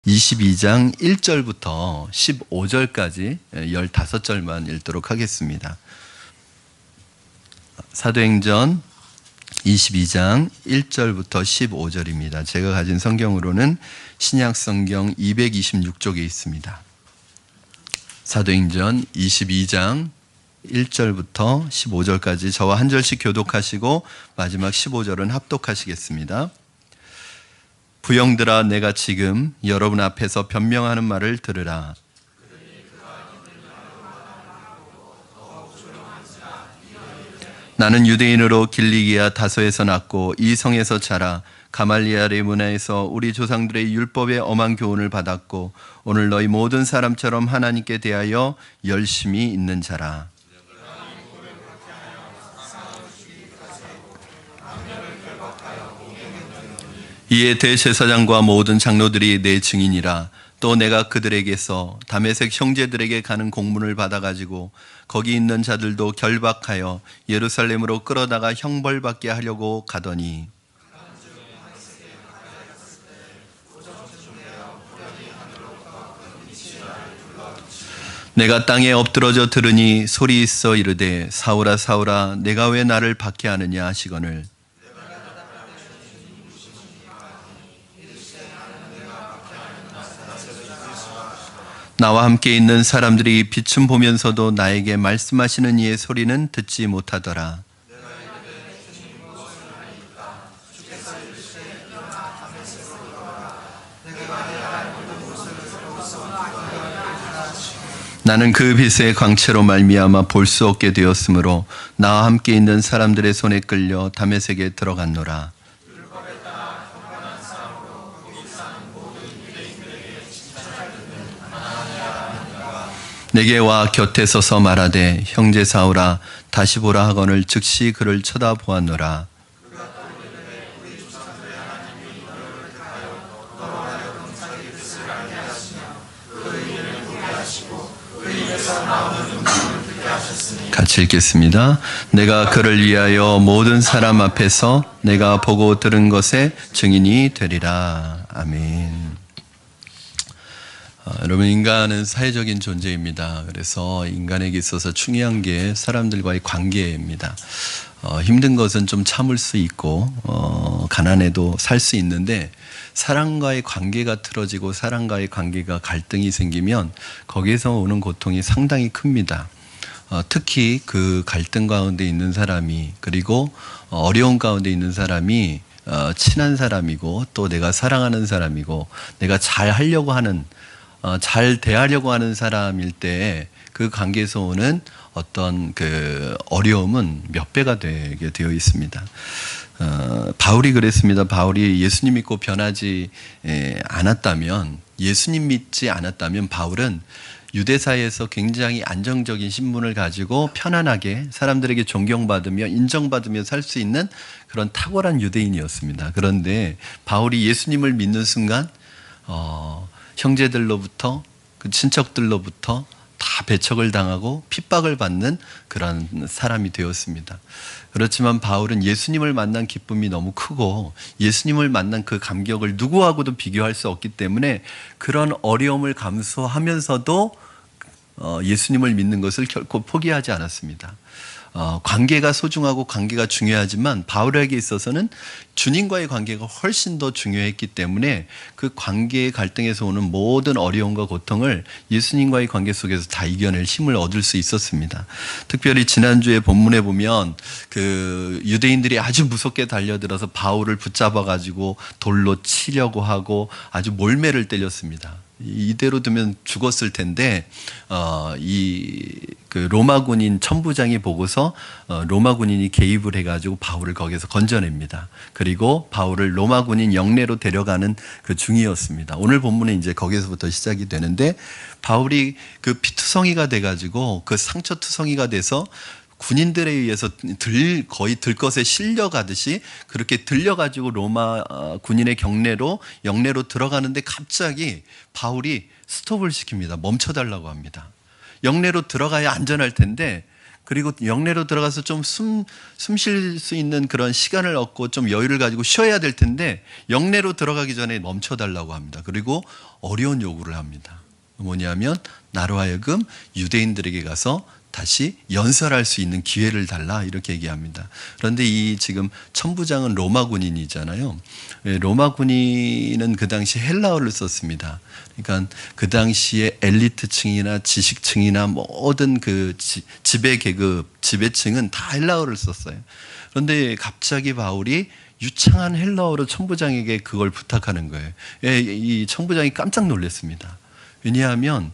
22장 1절부터 15절까지 15절만 읽도록 하겠습니다. 사도행전 22장 1절부터 15절입니다. 제가 가진 성경으로는 신약성경 226쪽에 있습니다. 사도행전 22장 1절부터 15절까지 저와 한 절씩 교독하시고 마지막 15절은 합독하시겠습니다. 부형들아, 내가 지금 여러분 앞에서 변명하는 말을 들으라. 나는 유대인으로 길리기아 다소에서 났고 이 성에서 자라 가말리엘의 문화에서 우리 조상들의 율법의 엄한 교훈을 받았고 오늘 너희 모든 사람처럼 하나님께 대하여 열심히 있는 자라. 이에 대제사장과 모든 장로들이 내 증인이라. 또 내가 그들에게서 다메섹 형제들에게 가는 공문을 받아가지고 거기 있는 자들도 결박하여 예루살렘으로 끌어다가 형벌받게 하려고 가더니 내가 땅에 엎드러져 들으니 소리 있어 이르되 사울아 사울아 내가 왜 나를 박해하느냐 하시거늘 나와 함께 있는 사람들이 빛을 보면서도 나에게 말씀하시는 이의 소리는 듣지 못하더라. 나는 그 빛의 광채로 말미암아 볼 수 없게 되었으므로 나와 함께 있는 사람들의 손에 끌려 다메섹에 들어갔노라. 내게 와 곁에 서서 말하되 형제 사울아 다시 보라 하거늘 즉시 그를 쳐다보았노라. 같이 읽겠습니다. 내가 그를 위하여 모든 사람 앞에서 내가 보고 들은 것에 증인이 되리라. 아멘. 여러분, 인간은 사회적인 존재입니다. 그래서 인간에게 있어서 중요한 게 사람들과의 관계입니다. 힘든 것은 좀 참을 수 있고 가난해도 살 수 있는데 사람과의 관계가 틀어지고 사람과의 관계가 갈등이 생기면 거기에서 오는 고통이 상당히 큽니다. 특히 그 갈등 가운데 있는 사람이 그리고 어려운 가운데 있는 사람이 친한 사람이고 또 내가 사랑하는 사람이고 내가 잘 하려고 하는 잘 대하려고 하는 사람일 때 그 관계에서 오는 어떤 그 어려움은 몇 배가 되게 되어 있습니다. 바울이 그랬습니다. 바울이 예수님 믿고 변하지 않았다면, 예수님 믿지 않았다면 바울은 유대사회에서 굉장히 안정적인 신분을 가지고 편안하게 사람들에게 존경받으며 인정받으며 살 수 있는 그런 탁월한 유대인이었습니다. 그런데 바울이 예수님을 믿는 순간 형제들로부터 그 친척들로부터 다 배척을 당하고 핍박을 받는 그런 사람이 되었습니다. 그렇지만 바울은 예수님을 만난 기쁨이 너무 크고 예수님을 만난 그 감격을 누구하고도 비교할 수 없기 때문에 그런 어려움을 감수하면서도 예수님을 믿는 것을 결코 포기하지 않았습니다. 관계가 소중하고 관계가 중요하지만 바울에게 있어서는 주님과의 관계가 훨씬 더 중요했기 때문에 그 관계의 갈등에서 오는 모든 어려움과 고통을 예수님과의 관계 속에서 다 이겨낼 힘을 얻을 수 있었습니다. 특별히 지난주에 본문에 보면 그 유대인들이 아주 무섭게 달려들어서 바울을 붙잡아 가지고 돌로 치려고 하고 아주 몰매를 때렸습니다. 이대로 두면 죽었을 텐데 그 로마 군인 천부장이 보고서 로마 군인이 개입을 해가지고 바울을 거기서 건져냅니다. 그리고 바울을 로마 군인 영내로 데려가는 그 중이었습니다. 오늘 본문은 이제 거기서부터 시작이 되는데 바울이 그 피투성이가 돼가지고 그 상처투성이가 돼서 군인들에 의해서 거의 들것에 실려가듯이 그렇게 들려가지고 로마 군인의 영내로 들어가는데 갑자기 바울이 스톱을 시킵니다. 멈춰달라고 합니다. 영내로 들어가야 안전할 텐데 그리고 영내로 들어가서 좀 숨 쉴 수 있는 그런 시간을 얻고 좀 여유를 가지고 쉬어야 될 텐데 영내로 들어가기 전에 멈춰달라고 합니다. 그리고 어려운 요구를 합니다. 뭐냐면 나로 하여금 유대인들에게 가서 다시 연설할 수 있는 기회를 달라 이렇게 얘기합니다. 그런데 이 지금 천부장은 로마 군인이잖아요. 로마 군인은 그 당시 헬라어를 썼습니다. 그러니까 그 당시에 엘리트층이나 지식층이나 모든 그 지배 계급, 지배층은 다 헬라어를 썼어요. 그런데 갑자기 바울이 유창한 헬라어로 천부장에게 그걸 부탁하는 거예요. 이 천부장이 깜짝 놀랐습니다. 왜냐하면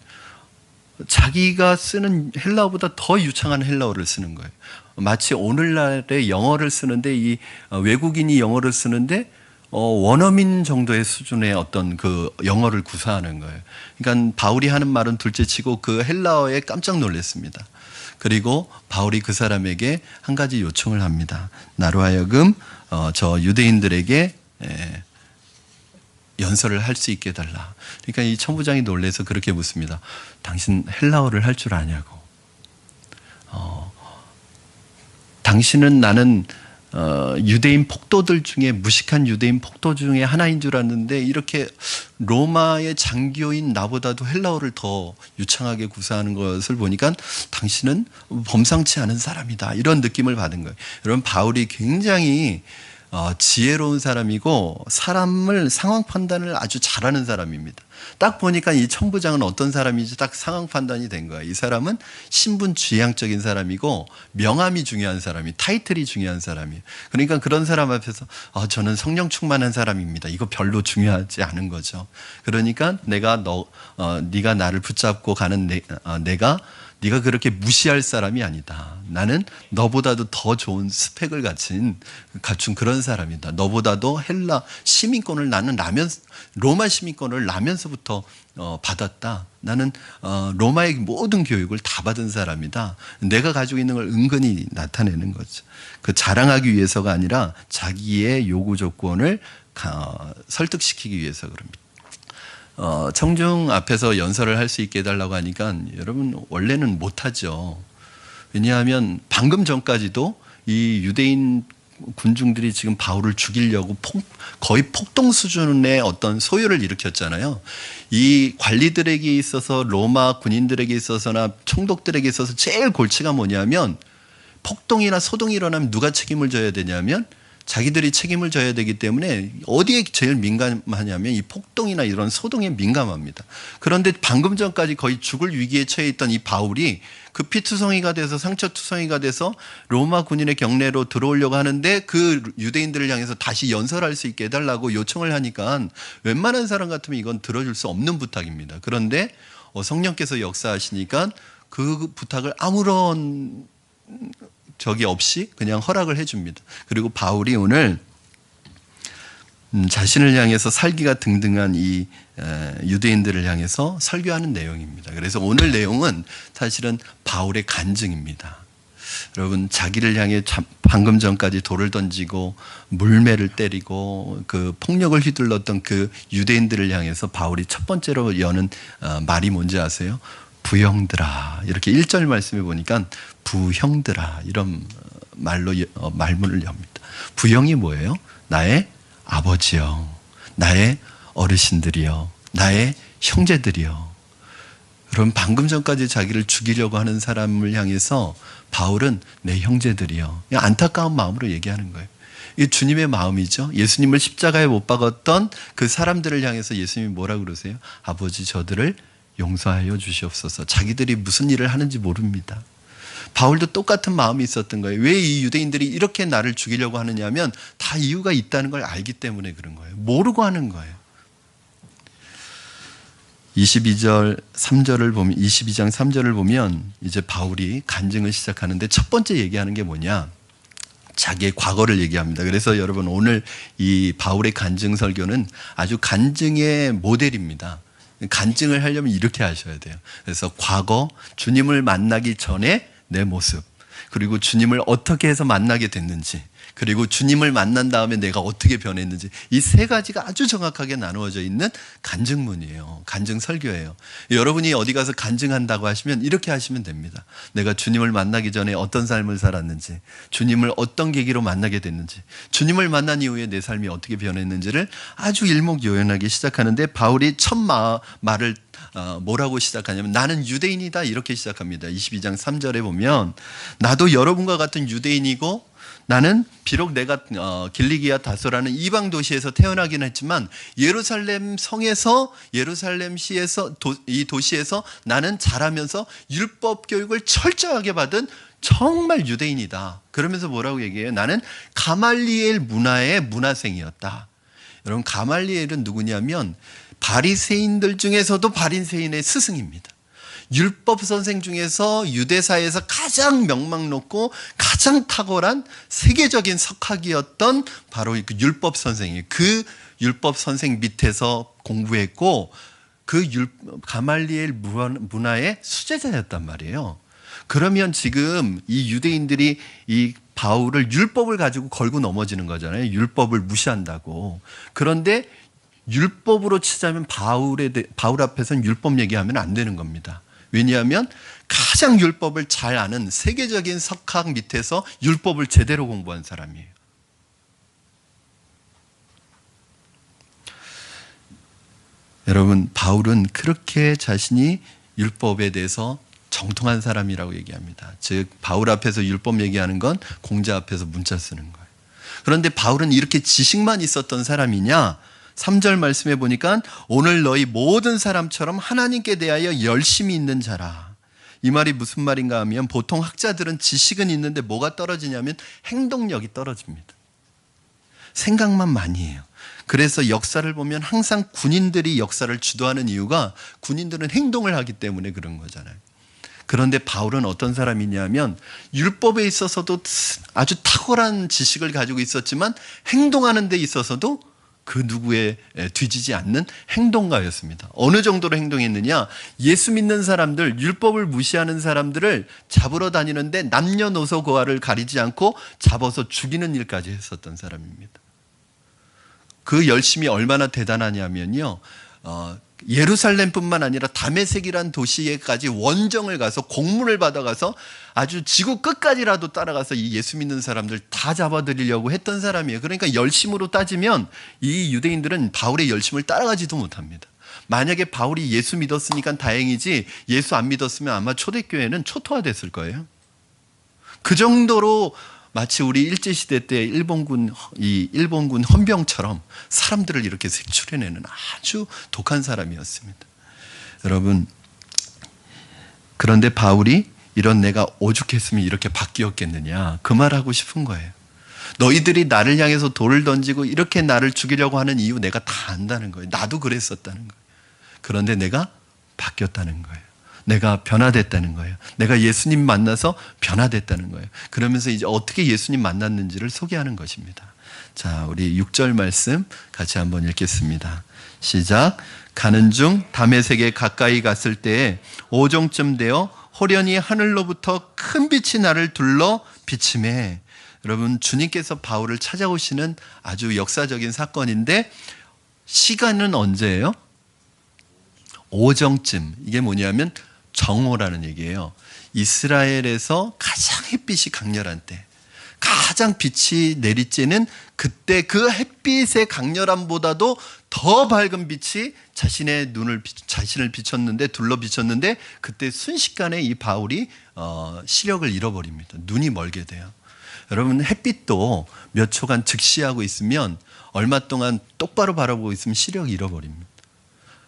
자기가 쓰는 헬라어보다 더 유창한 헬라어를 쓰는 거예요. 마치 오늘날의 영어를 쓰는데 이 외국인이 영어를 쓰는데 원어민 정도의 수준의 어떤 그 영어를 구사하는 거예요. 그러니까 바울이 하는 말은 둘째치고 그 헬라어에 깜짝 놀랐습니다. 그리고 바울이 그 사람에게 한 가지 요청을 합니다. 나로 하여금 저 유대인들에게 연설을 할 수 있게 해달라. 그러니까 이 천부장이 놀라서 그렇게 묻습니다. 당신 헬라어를 할 줄 아냐고. 당신은 나는 유대인 폭도들 중에 무식한 유대인 폭도 중에 하나인 줄 알았는데 이렇게 로마의 장교인 나보다도 헬라어를 더 유창하게 구사하는 것을 보니까 당신은 범상치 않은 사람이다. 이런 느낌을 받은 거예요. 여러분 바울이 굉장히 지혜로운 사람이고 사람을 상황 판단을 아주 잘하는 사람입니다. 딱 보니까 이 천부장은 어떤 사람인지 딱 상황 판단이 된 거예요. 이 사람은 신분 지향적인 사람이고 명함이 중요한 사람이, 타이틀이 중요한 사람이에요. 그러니까 그런 사람 앞에서 저는 성령 충만한 사람입니다. 이거 별로 중요하지 않은 거죠. 그러니까 네가 나를 붙잡고 가는 내가 네가 그렇게 무시할 사람이 아니다. 나는 너보다도 더 좋은 스펙을 갖춘 그런 사람이다. 너보다도 헬라 시민권을 나는 로마 시민권을 나면서부터 받았다. 나는 로마의 모든 교육을 다 받은 사람이다. 내가 가지고 있는 걸 은근히 나타내는 거죠. 그 자랑하기 위해서가 아니라 자기의 요구 조건을 설득시키기 위해서 그럽니다. 청중 앞에서 연설을 할 수 있게 해달라고 하니까 여러분 원래는 못하죠. 왜냐하면 방금 전까지도 이 유대인 군중들이 지금 바울을 죽이려고 거의 폭동 수준의 어떤 소요를 일으켰잖아요. 이 관리들에게 있어서 로마 군인들에게 있어서나 총독들에게 있어서 제일 골치가 뭐냐면 폭동이나 소동이 일어나면 누가 책임을 져야 되냐면 자기들이 책임을 져야 되기 때문에 어디에 제일 민감하냐면 이 폭동이나 이런 소동에 민감합니다. 그런데 방금 전까지 거의 죽을 위기에 처해 있던 이 바울이 급피투성이가 돼서 상처투성이가 돼서 로마 군인의 경내로 들어오려고 하는데 그 유대인들을 향해서 다시 연설할 수 있게 해달라고 요청을 하니까 웬만한 사람 같으면 이건 들어줄 수 없는 부탁입니다. 그런데 성령께서 역사하시니까 그 부탁을 아무런 적이 없이 그냥 허락을 해줍니다. 그리고 바울이 오늘 자신을 향해서 살기가 등등한 이 유대인들을 향해서 설교하는 내용입니다. 그래서 오늘 내용은 사실은 바울의 간증입니다. 여러분 자기를 향해 방금 전까지 돌을 던지고 물매를 때리고 그 폭력을 휘둘렀던 그 유대인들을 향해서 바울이 첫 번째로 여는 말이 뭔지 아세요? 부형들아. 이렇게 1절 말씀에 보니까 부형들아 이런 말로 말문을 엽니다. 부형이 뭐예요? 나의 아버지요, 나의 어르신들이요, 나의 형제들이요. 그럼 방금 전까지 자기를 죽이려고 하는 사람을 향해서 바울은 내 형제들이요. 그냥 안타까운 마음으로 얘기하는 거예요. 이게 주님의 마음이죠. 예수님을 십자가에 못 박았던 그 사람들을 향해서 예수님이 뭐라고 그러세요? 아버지 저들을 용서하여 주시옵소서. 자기들이 무슨 일을 하는지 모릅니다. 바울도 똑같은 마음이 있었던 거예요. 왜 이 유대인들이 이렇게 나를 죽이려고 하느냐면 다 이유가 있다는 걸 알기 때문에 그런 거예요. 모르고 하는 거예요. 22장 3절을 보면 이제 바울이 간증을 시작하는데 첫 번째 얘기하는 게 뭐냐? 자기의 과거를 얘기합니다. 그래서 여러분 오늘 이 바울의 간증 설교는 아주 간증의 모델입니다. 간증을 하려면 이렇게 하셔야 돼요. 그래서 과거, 주님을 만나기 전에 내 모습, 그리고 주님을 어떻게 해서 만나게 됐는지, 그리고 주님을 만난 다음에 내가 어떻게 변했는지, 이 세 가지가 아주 정확하게 나누어져 있는 간증문이에요. 간증 설교예요. 여러분이 어디 가서 간증한다고 하시면 이렇게 하시면 됩니다. 내가 주님을 만나기 전에 어떤 삶을 살았는지, 주님을 어떤 계기로 만나게 됐는지, 주님을 만난 이후에 내 삶이 어떻게 변했는지를 아주 일목요연하게 시작하는데, 바울이 첫 말을 뭐라고 시작하냐면 나는 유대인이다 이렇게 시작합니다. 22장 3절에 보면 나도 여러분과 같은 유대인이고, 나는 비록 내가 길리기아 다소라는 이방 도시에서 태어나긴 했지만 예루살렘 성에서, 예루살렘 시에서, 이 도시에서 나는 자라면서 율법 교육을 철저하게 받은 정말 유대인이다. 그러면서 뭐라고 얘기해요? 나는 가말리엘 문화의 문화생이었다. 여러분, 가말리엘은 누구냐면 바리새인들 중에서도 바리새인의 스승입니다. 율법 선생 중에서 유대사에서 가장 명망 높고 가장 탁월한 세계적인 석학이었던 바로 그 율법 선생이에요. 그 율법 선생 밑에서 공부했고, 그 가말리엘 문화의 수제자였단 말이에요. 그러면 지금 이 유대인들이 이 바울을 율법을 가지고 걸고 넘어지는 거잖아요. 율법을 무시한다고. 그런데 율법으로 치자면 바울 앞에서는 율법 얘기하면 안 되는 겁니다. 왜냐하면 가장 율법을 잘 아는 세계적인 석학 밑에서 율법을 제대로 공부한 사람이에요. 여러분, 바울은 그렇게 자신이 율법에 대해서 정통한 사람이라고 얘기합니다. 즉, 바울 앞에서 율법 얘기하는 건 공자 앞에서 문자 쓰는 거예요. 그런데 바울은 이렇게 지식만 있었던 사람이냐? 3절 말씀해 보니까 오늘 너희 모든 사람처럼 하나님께 대하여 열심히 있는 자라. 이 말이 무슨 말인가 하면, 보통 학자들은 지식은 있는데 뭐가 떨어지냐면 행동력이 떨어집니다. 생각만 많이 해요. 그래서 역사를 보면 항상 군인들이 역사를 주도하는 이유가 군인들은 행동을 하기 때문에 그런 거잖아요. 그런데 바울은 어떤 사람이냐면 율법에 있어서도 아주 탁월한 지식을 가지고 있었지만 행동하는 데 있어서도 그 누구에 뒤지지 않는 행동가였습니다. 어느 정도로 행동했느냐? 예수 믿는 사람들, 율법을 무시하는 사람들을 잡으러 다니는데 남녀노소 고아를 가리지 않고 잡아서 죽이는 일까지 했었던 사람입니다. 그 열심이 얼마나 대단하냐면요, 예루살렘뿐만 아니라 다메섹이란 도시에까지 원정을 가서 공문을 받아가서 아주 지구 끝까지라도 따라가서 이 예수 믿는 사람들 다 잡아들이려고 했던 사람이에요. 그러니까 열심으로 따지면 이 유대인들은 바울의 열심을 따라가지도 못합니다. 만약에 바울이 예수 믿었으니까 다행이지, 예수 안 믿었으면 아마 초대교회는 초토화됐을 거예요. 그 정도로 마치 우리 일제시대 때 일본군 헌병처럼 사람들을 이렇게 색출해내는 아주 독한 사람이었습니다. 여러분, 그런데 바울이 이런 내가 오죽했으면 이렇게 바뀌었겠느냐, 그 말하고 싶은 거예요. 너희들이 나를 향해서 돌을 던지고 이렇게 나를 죽이려고 하는 이유 내가 다 안다는 거예요. 나도 그랬었다는 거예요. 그런데 내가 바뀌었다는 거예요. 내가 변화됐다는 거예요. 내가 예수님 만나서 변화됐다는 거예요. 그러면서 이제 어떻게 예수님 만났는지를 소개하는 것입니다. 자, 우리 6절 말씀 같이 한번 읽겠습니다. 시작. 가는 중 다메섹에 가까이 갔을 때에 오정쯤 되어 호련히 하늘로부터 큰 빛이 나를 둘러 비침해. 여러분, 주님께서 바울을 찾아오시는 아주 역사적인 사건인데, 시간은 언제예요? 오정쯤. 이게 뭐냐면 정오라는 얘기예요. 이스라엘에서 가장 햇빛이 강렬한 때, 가장 빛이 내리쬐는 그때, 그 햇빛의 강렬함보다도 더 밝은 빛이 자신을 비쳤는데, 둘러 비쳤는데, 그때 순식간에 이 바울이 시력을 잃어버립니다. 눈이 멀게 돼요. 여러분, 햇빛도 몇 초간 즉시하고 있으면, 얼마 동안 똑바로 바라보고 있으면 시력을 잃어버립니다.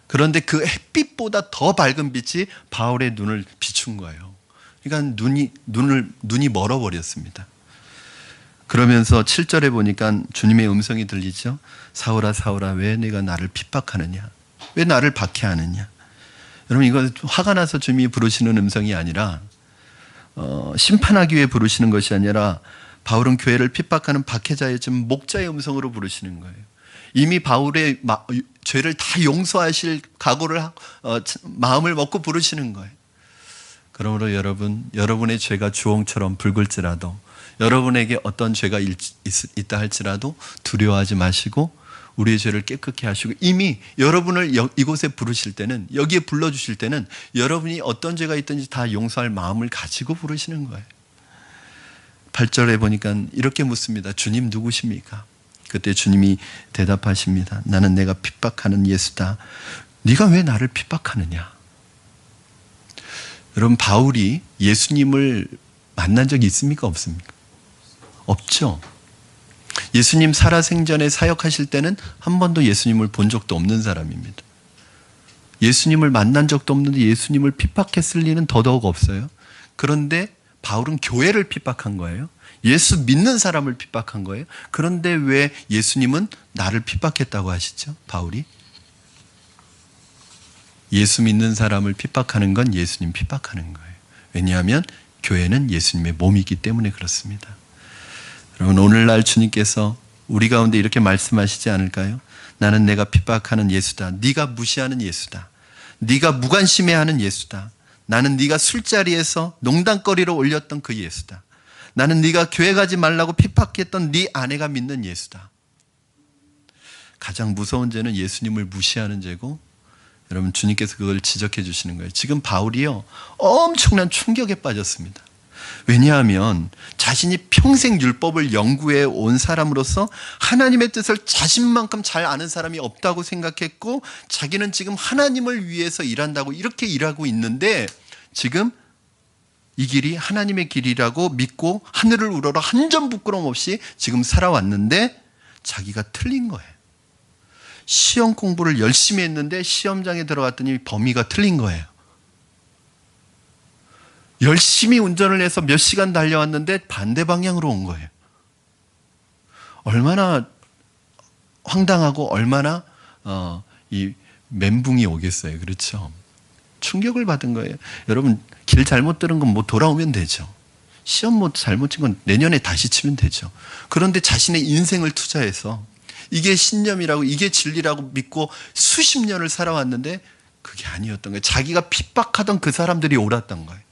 그런데 그 햇빛보다 더 밝은 빛이 바울의 눈을 비춘 거예요. 그러니까 눈이 멀어버렸습니다. 그러면서 7절에 보니까 주님의 음성이 들리죠. 사울아 사울아, 왜 네가 나를 핍박하느냐? 왜 나를 박해하느냐? 여러분, 이건 화가 나서 주님이 부르시는 음성이 아니라 심판하기 위해 부르시는 것이 아니라, 바울은 교회를 핍박하는 박해자였지만 목자의 음성으로 부르시는 거예요. 이미 바울의 죄를 다 용서하실 각오를 마음을 먹고 부르시는 거예요. 그러므로 여러분, 여러분의 죄가 주홍처럼 붉을지라도 여러분에게 어떤 죄가 있다 할지라도 두려워하지 마시고 우리의 죄를 깨끗게 하시고 이미 여러분을 이곳에 부르실 때는, 여기에 불러주실 때는 여러분이 어떤 죄가 있든지 다 용서할 마음을 가지고 부르시는 거예요. 8절에 보니까 이렇게 묻습니다. 주님 누구십니까? 그때 주님이 대답하십니다. 나는 내가 핍박하는 예수다. 네가 왜 나를 핍박하느냐? 여러분, 바울이 예수님을 만난 적이 있습니까? 없습니까? 없죠. 예수님 살아생전에 사역하실 때는 한 번도 예수님을 본 적도 없는 사람입니다. 예수님을 만난 적도 없는데 예수님을 핍박했을 리는 더더욱 없어요. 그런데 바울은 교회를 핍박한 거예요. 예수 믿는 사람을 핍박한 거예요. 그런데 왜 예수님은 나를 핍박했다고 하시죠? 바울이? 예수 믿는 사람을 핍박하는 건 예수님 핍박하는 거예요. 왜냐하면 교회는 예수님의 몸이기 때문에 그렇습니다. 여러분, 오늘날 주님께서 우리 가운데 이렇게 말씀하시지 않을까요? 나는 내가 핍박하는 예수다. 네가 무시하는 예수다. 네가 무관심해하는 예수다. 나는 네가 술자리에서 농담거리로 올렸던 그 예수다. 나는 네가 교회 가지 말라고 핍박했던 네 아내가 믿는 예수다. 가장 무서운 죄는 예수님을 무시하는 죄고, 여러분, 주님께서 그걸 지적해 주시는 거예요. 지금 바울이요, 엄청난 충격에 빠졌습니다. 왜냐하면 자신이 평생 율법을 연구해 온 사람으로서 하나님의 뜻을 자신만큼 잘 아는 사람이 없다고 생각했고, 자기는 지금 하나님을 위해서 일한다고 이렇게 일하고 있는데, 지금 이 길이 하나님의 길이라고 믿고 하늘을 우러러 한 점 부끄럼 없이 지금 살아왔는데 자기가 틀린 거예요. 시험 공부를 열심히 했는데 시험장에 들어갔더니 범위가 틀린 거예요. 열심히 운전을 해서 몇 시간 달려왔는데 반대 방향으로 온 거예요. 얼마나 황당하고 얼마나 이 멘붕이 오겠어요. 그렇죠? 충격을 받은 거예요. 여러분, 길 잘못 들은 건 뭐 돌아오면 되죠. 시험 뭐 잘못 친 건 내년에 다시 치면 되죠. 그런데 자신의 인생을 투자해서 이게 신념이라고, 이게 진리라고 믿고 수십 년을 살아왔는데 그게 아니었던 거예요. 자기가 핍박하던 그 사람들이 옳았던 거예요.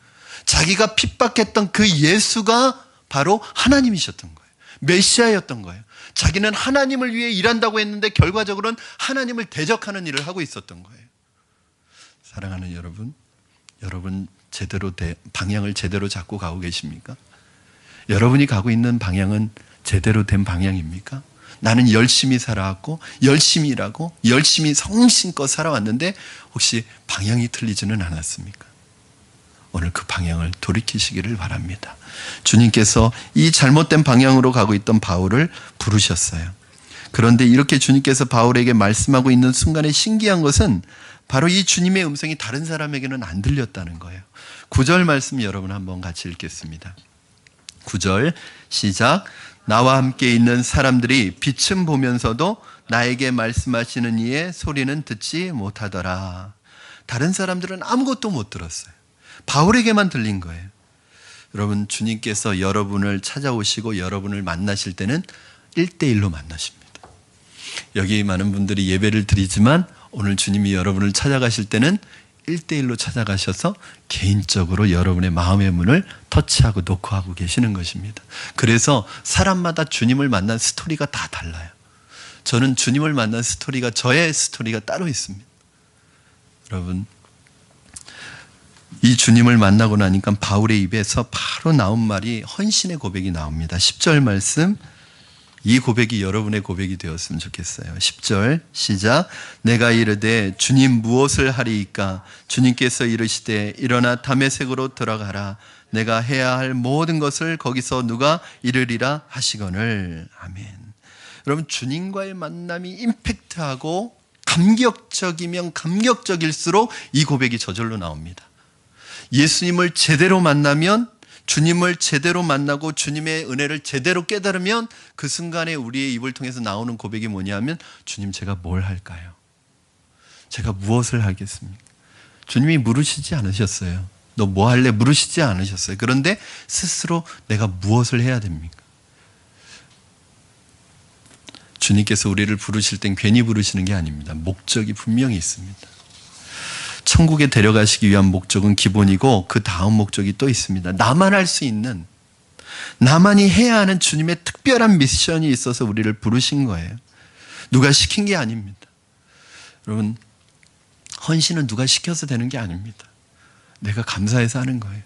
자기가 핍박했던 그 예수가 바로 하나님이셨던 거예요. 메시아였던 거예요. 자기는 하나님을 위해 일한다고 했는데 결과적으로는 하나님을 대적하는 일을 하고 있었던 거예요. 사랑하는 여러분, 여러분 제대로 방향을 제대로 잡고 가고 계십니까? 여러분이 가고 있는 방향은 제대로 된 방향입니까? 나는 열심히 살아왔고 열심히 일하고 열심히 성심껏 살아왔는데 혹시 방향이 틀리지는 않았습니까? 오늘 그 방향을 돌이키시기를 바랍니다. 주님께서 이 잘못된 방향으로 가고 있던 바울을 부르셨어요. 그런데 이렇게 주님께서 바울에게 말씀하고 있는 순간에 신기한 것은 바로 이 주님의 음성이 다른 사람에게는 안 들렸다는 거예요. 9절 말씀 여러분 한번 같이 읽겠습니다. 9절 시작. 나와 함께 있는 사람들이 빛은 보면서도 나에게 말씀하시는 이의 소리는 듣지 못하더라. 다른 사람들은 아무것도 못 들었어요. 바울에게만 들린 거예요. 여러분, 주님께서 여러분을 찾아오시고 여러분을 만나실 때는 1대1로 만나십니다. 여기 많은 분들이 예배를 드리지만 오늘 주님이 여러분을 찾아가실 때는 1대1로 찾아가셔서 개인적으로 여러분의 마음의 문을 터치하고 노크하고 계시는 것입니다. 그래서 사람마다 주님을 만난 스토리가 다 달라요. 저는 주님을 만난 스토리가, 저의 스토리가 따로 있습니다. 여러분, 이 주님을 만나고 나니까 바울의 입에서 바로 나온 말이 헌신의 고백이 나옵니다. 10절 말씀, 이 고백이 여러분의 고백이 되었으면 좋겠어요. 10절 시작. 내가 이르되 주님 무엇을 하리이까? 주님께서 이르시되 일어나 다메섹으로 들어가라. 내가 해야 할 모든 것을 거기서 누가 이르리라 하시거늘. 아멘. 여러분, 주님과의 만남이 임팩트하고 감격적이면 감격적일수록 이 고백이 저절로 나옵니다. 예수님을 제대로 만나면, 주님을 제대로 만나고 주님의 은혜를 제대로 깨달으면 그 순간에 우리의 입을 통해서 나오는 고백이 뭐냐면, 주님 제가 뭘 할까요? 제가 무엇을 하겠습니까? 주님이 물으시지 않으셨어요. 너 뭐 할래? 물으시지 않으셨어요. 그런데 스스로 내가 무엇을 해야 됩니까? 주님께서 우리를 부르실 땐 괜히 부르시는 게 아닙니다. 목적이 분명히 있습니다. 천국에 데려가시기 위한 목적은 기본이고 그 다음 목적이 또 있습니다. 나만 할 수 있는, 나만이 해야 하는 주님의 특별한 미션이 있어서 우리를 부르신 거예요. 누가 시킨 게 아닙니다. 여러분, 헌신은 누가 시켜서 되는 게 아닙니다. 내가 감사해서 하는 거예요.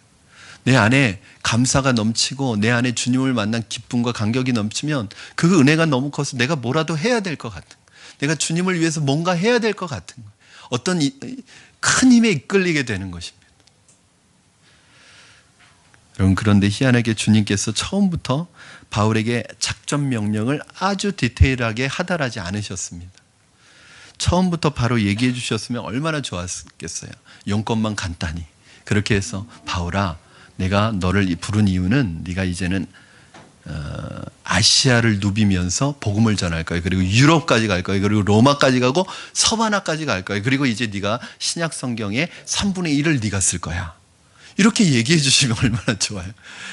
내 안에 감사가 넘치고 내 안에 주님을 만난 기쁨과 감격이 넘치면 그 은혜가 너무 커서 내가 뭐라도 해야 될 것 같은 거예요. 내가 주님을 위해서 뭔가 해야 될 것 같은 거예요. 어떤 큰 힘에 이끌리게 되는 것입니다. 여러분, 그런데 희한하게 주님께서 처음부터 바울에게 작전 명령을 아주 디테일하게 하달하지 않으셨습니다. 처음부터 바로 얘기해 주셨으면 얼마나 좋았겠어요. 용건만 간단히. 그렇게 해서 바울아, 내가 너를 부른 이유는 네가 이제는 아시아를 누비면서 복음을 전할 거예요. 그리고 유럽까지 갈 거예요. 그리고 로마까지 가고 서바나까지 갈 거예요. 그리고 이제 네가 신약 성경의 3분의 1을 네가 쓸 거야. 이렇게 얘기해 주시면 얼마나 좋아요.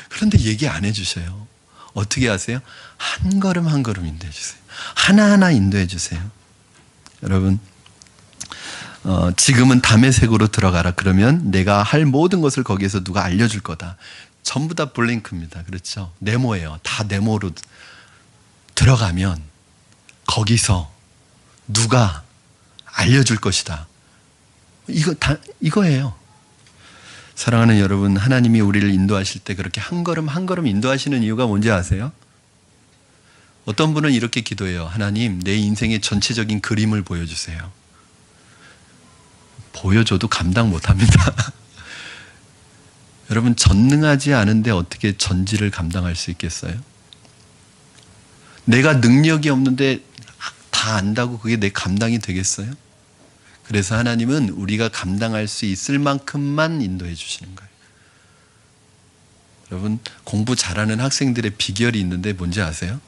그런데 얘기 안 해 주세요. 어떻게 하세요? 한 걸음 한 걸음 인도해 주세요. 하나하나 인도해 주세요. 여러분, 지금은 다메섹으로 들어가라. 그러면 내가 할 모든 것을 거기에서 누가 알려줄 거다. 전부 다 블링크입니다. 그렇죠? 네모예요. 다 네모로 들어가면 거기서 누가 알려줄 것이다. 이거예요. 사랑하는 여러분, 하나님이 우리를 인도하실 때 그렇게 한 걸음 한 걸음 인도하시는 이유가 뭔지 아세요? 어떤 분은 이렇게 기도해요. 하나님, 내 인생의 전체적인 그림을 보여주세요. 보여줘도 감당 못합니다. 여러분, 전능하지 않은데 어떻게 전지를 감당할 수 있겠어요? 내가 능력이 없는데 다 안다고 그게 내 감당이 되겠어요? 그래서 하나님은 우리가 감당할 수 있을 만큼만 인도해 주시는 거예요. 여러분, 공부 잘하는 학생들의 비결이 있는데 뭔지 아세요?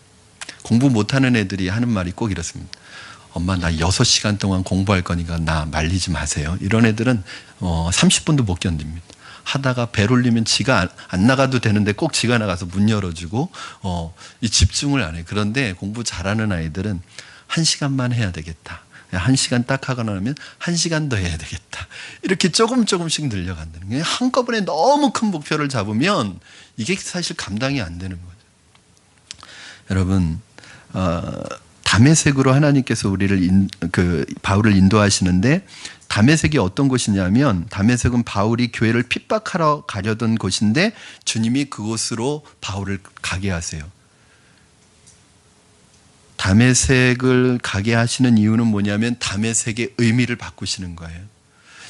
공부 못하는 애들이 하는 말이 꼭 이렇습니다. 엄마, 나 6시간 동안 공부할 거니까 나 말리지 마세요. 이런 애들은 30분도 못 견딥니다. 하다가 배 올리면 지가 안 나가도 되는데 꼭 지가 나가서 문 열어주고 이 집중을 안 해요. 그런데 공부 잘하는 아이들은 1시간만 해야 되겠다. 1시간 딱 하고 나면 1시간 더 해야 되겠다. 이렇게 조금씩 늘려간다는 거예요. 한꺼번에 너무 큰 목표를 잡으면 이게 사실 감당이 안 되는 거죠. 여러분, 다메섹으로 하나님께서 바울을 인도하시는데, 다메섹이 어떤 곳이냐면, 다메섹은 바울이 교회를 핍박하러 가려던 곳인데 주님이 그곳으로 바울을 가게 하세요. 다메섹을 가게 하시는 이유는 뭐냐면 다메섹의 의미를 바꾸시는 거예요.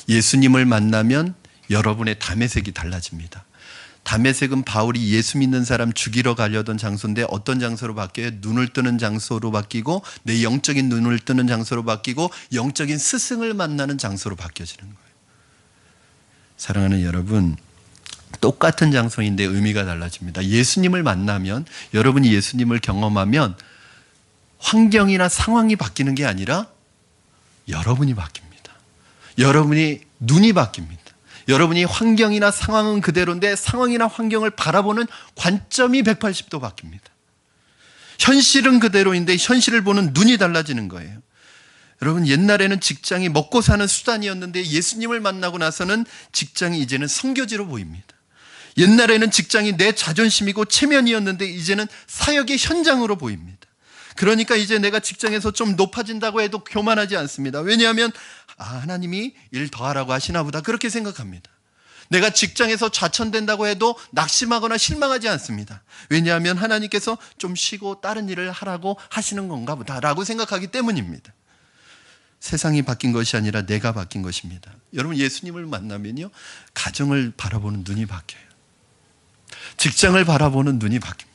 예수님을 만나면 여러분의 다메섹이 달라집니다. 다메섹은 바울이 예수 믿는 사람 죽이러 가려던 장소인데 어떤 장소로 바뀌어요? 눈을 뜨는 장소로 바뀌고, 내 영적인 눈을 뜨는 장소로 바뀌고, 영적인 스승을 만나는 장소로 바뀌어지는 거예요. 사랑하는 여러분, 똑같은 장소인데 의미가 달라집니다. 예수님을 만나면, 여러분이 예수님을 경험하면 환경이나 상황이 바뀌는 게 아니라 여러분이 바뀝니다. 여러분이 눈이 바뀝니다. 여러분이 환경이나 상황은 그대로인데 상황이나 환경을 바라보는 관점이 180도 바뀝니다. 현실은 그대로인데 현실을 보는 눈이 달라지는 거예요. 여러분, 옛날에는 직장이 먹고 사는 수단이었는데 예수님을 만나고 나서는 직장이 이제는 선교지로 보입니다. 옛날에는 직장이 내 자존심이고 체면이었는데 이제는 사역의 현장으로 보입니다. 그러니까 이제 내가 직장에서 좀 높아진다고 해도 교만하지 않습니다. 왜냐하면 하나님이 일 더 하라고 하시나 보다, 그렇게 생각합니다. 내가 직장에서 좌천된다고 해도 낙심하거나 실망하지 않습니다. 왜냐하면 하나님께서 좀 쉬고 다른 일을 하라고 하시는 건가 보다라고 생각하기 때문입니다. 세상이 바뀐 것이 아니라 내가 바뀐 것입니다. 여러분, 예수님을 만나면요, 가정을 바라보는 눈이 바뀌어요. 직장을 바라보는 눈이 바뀝니다.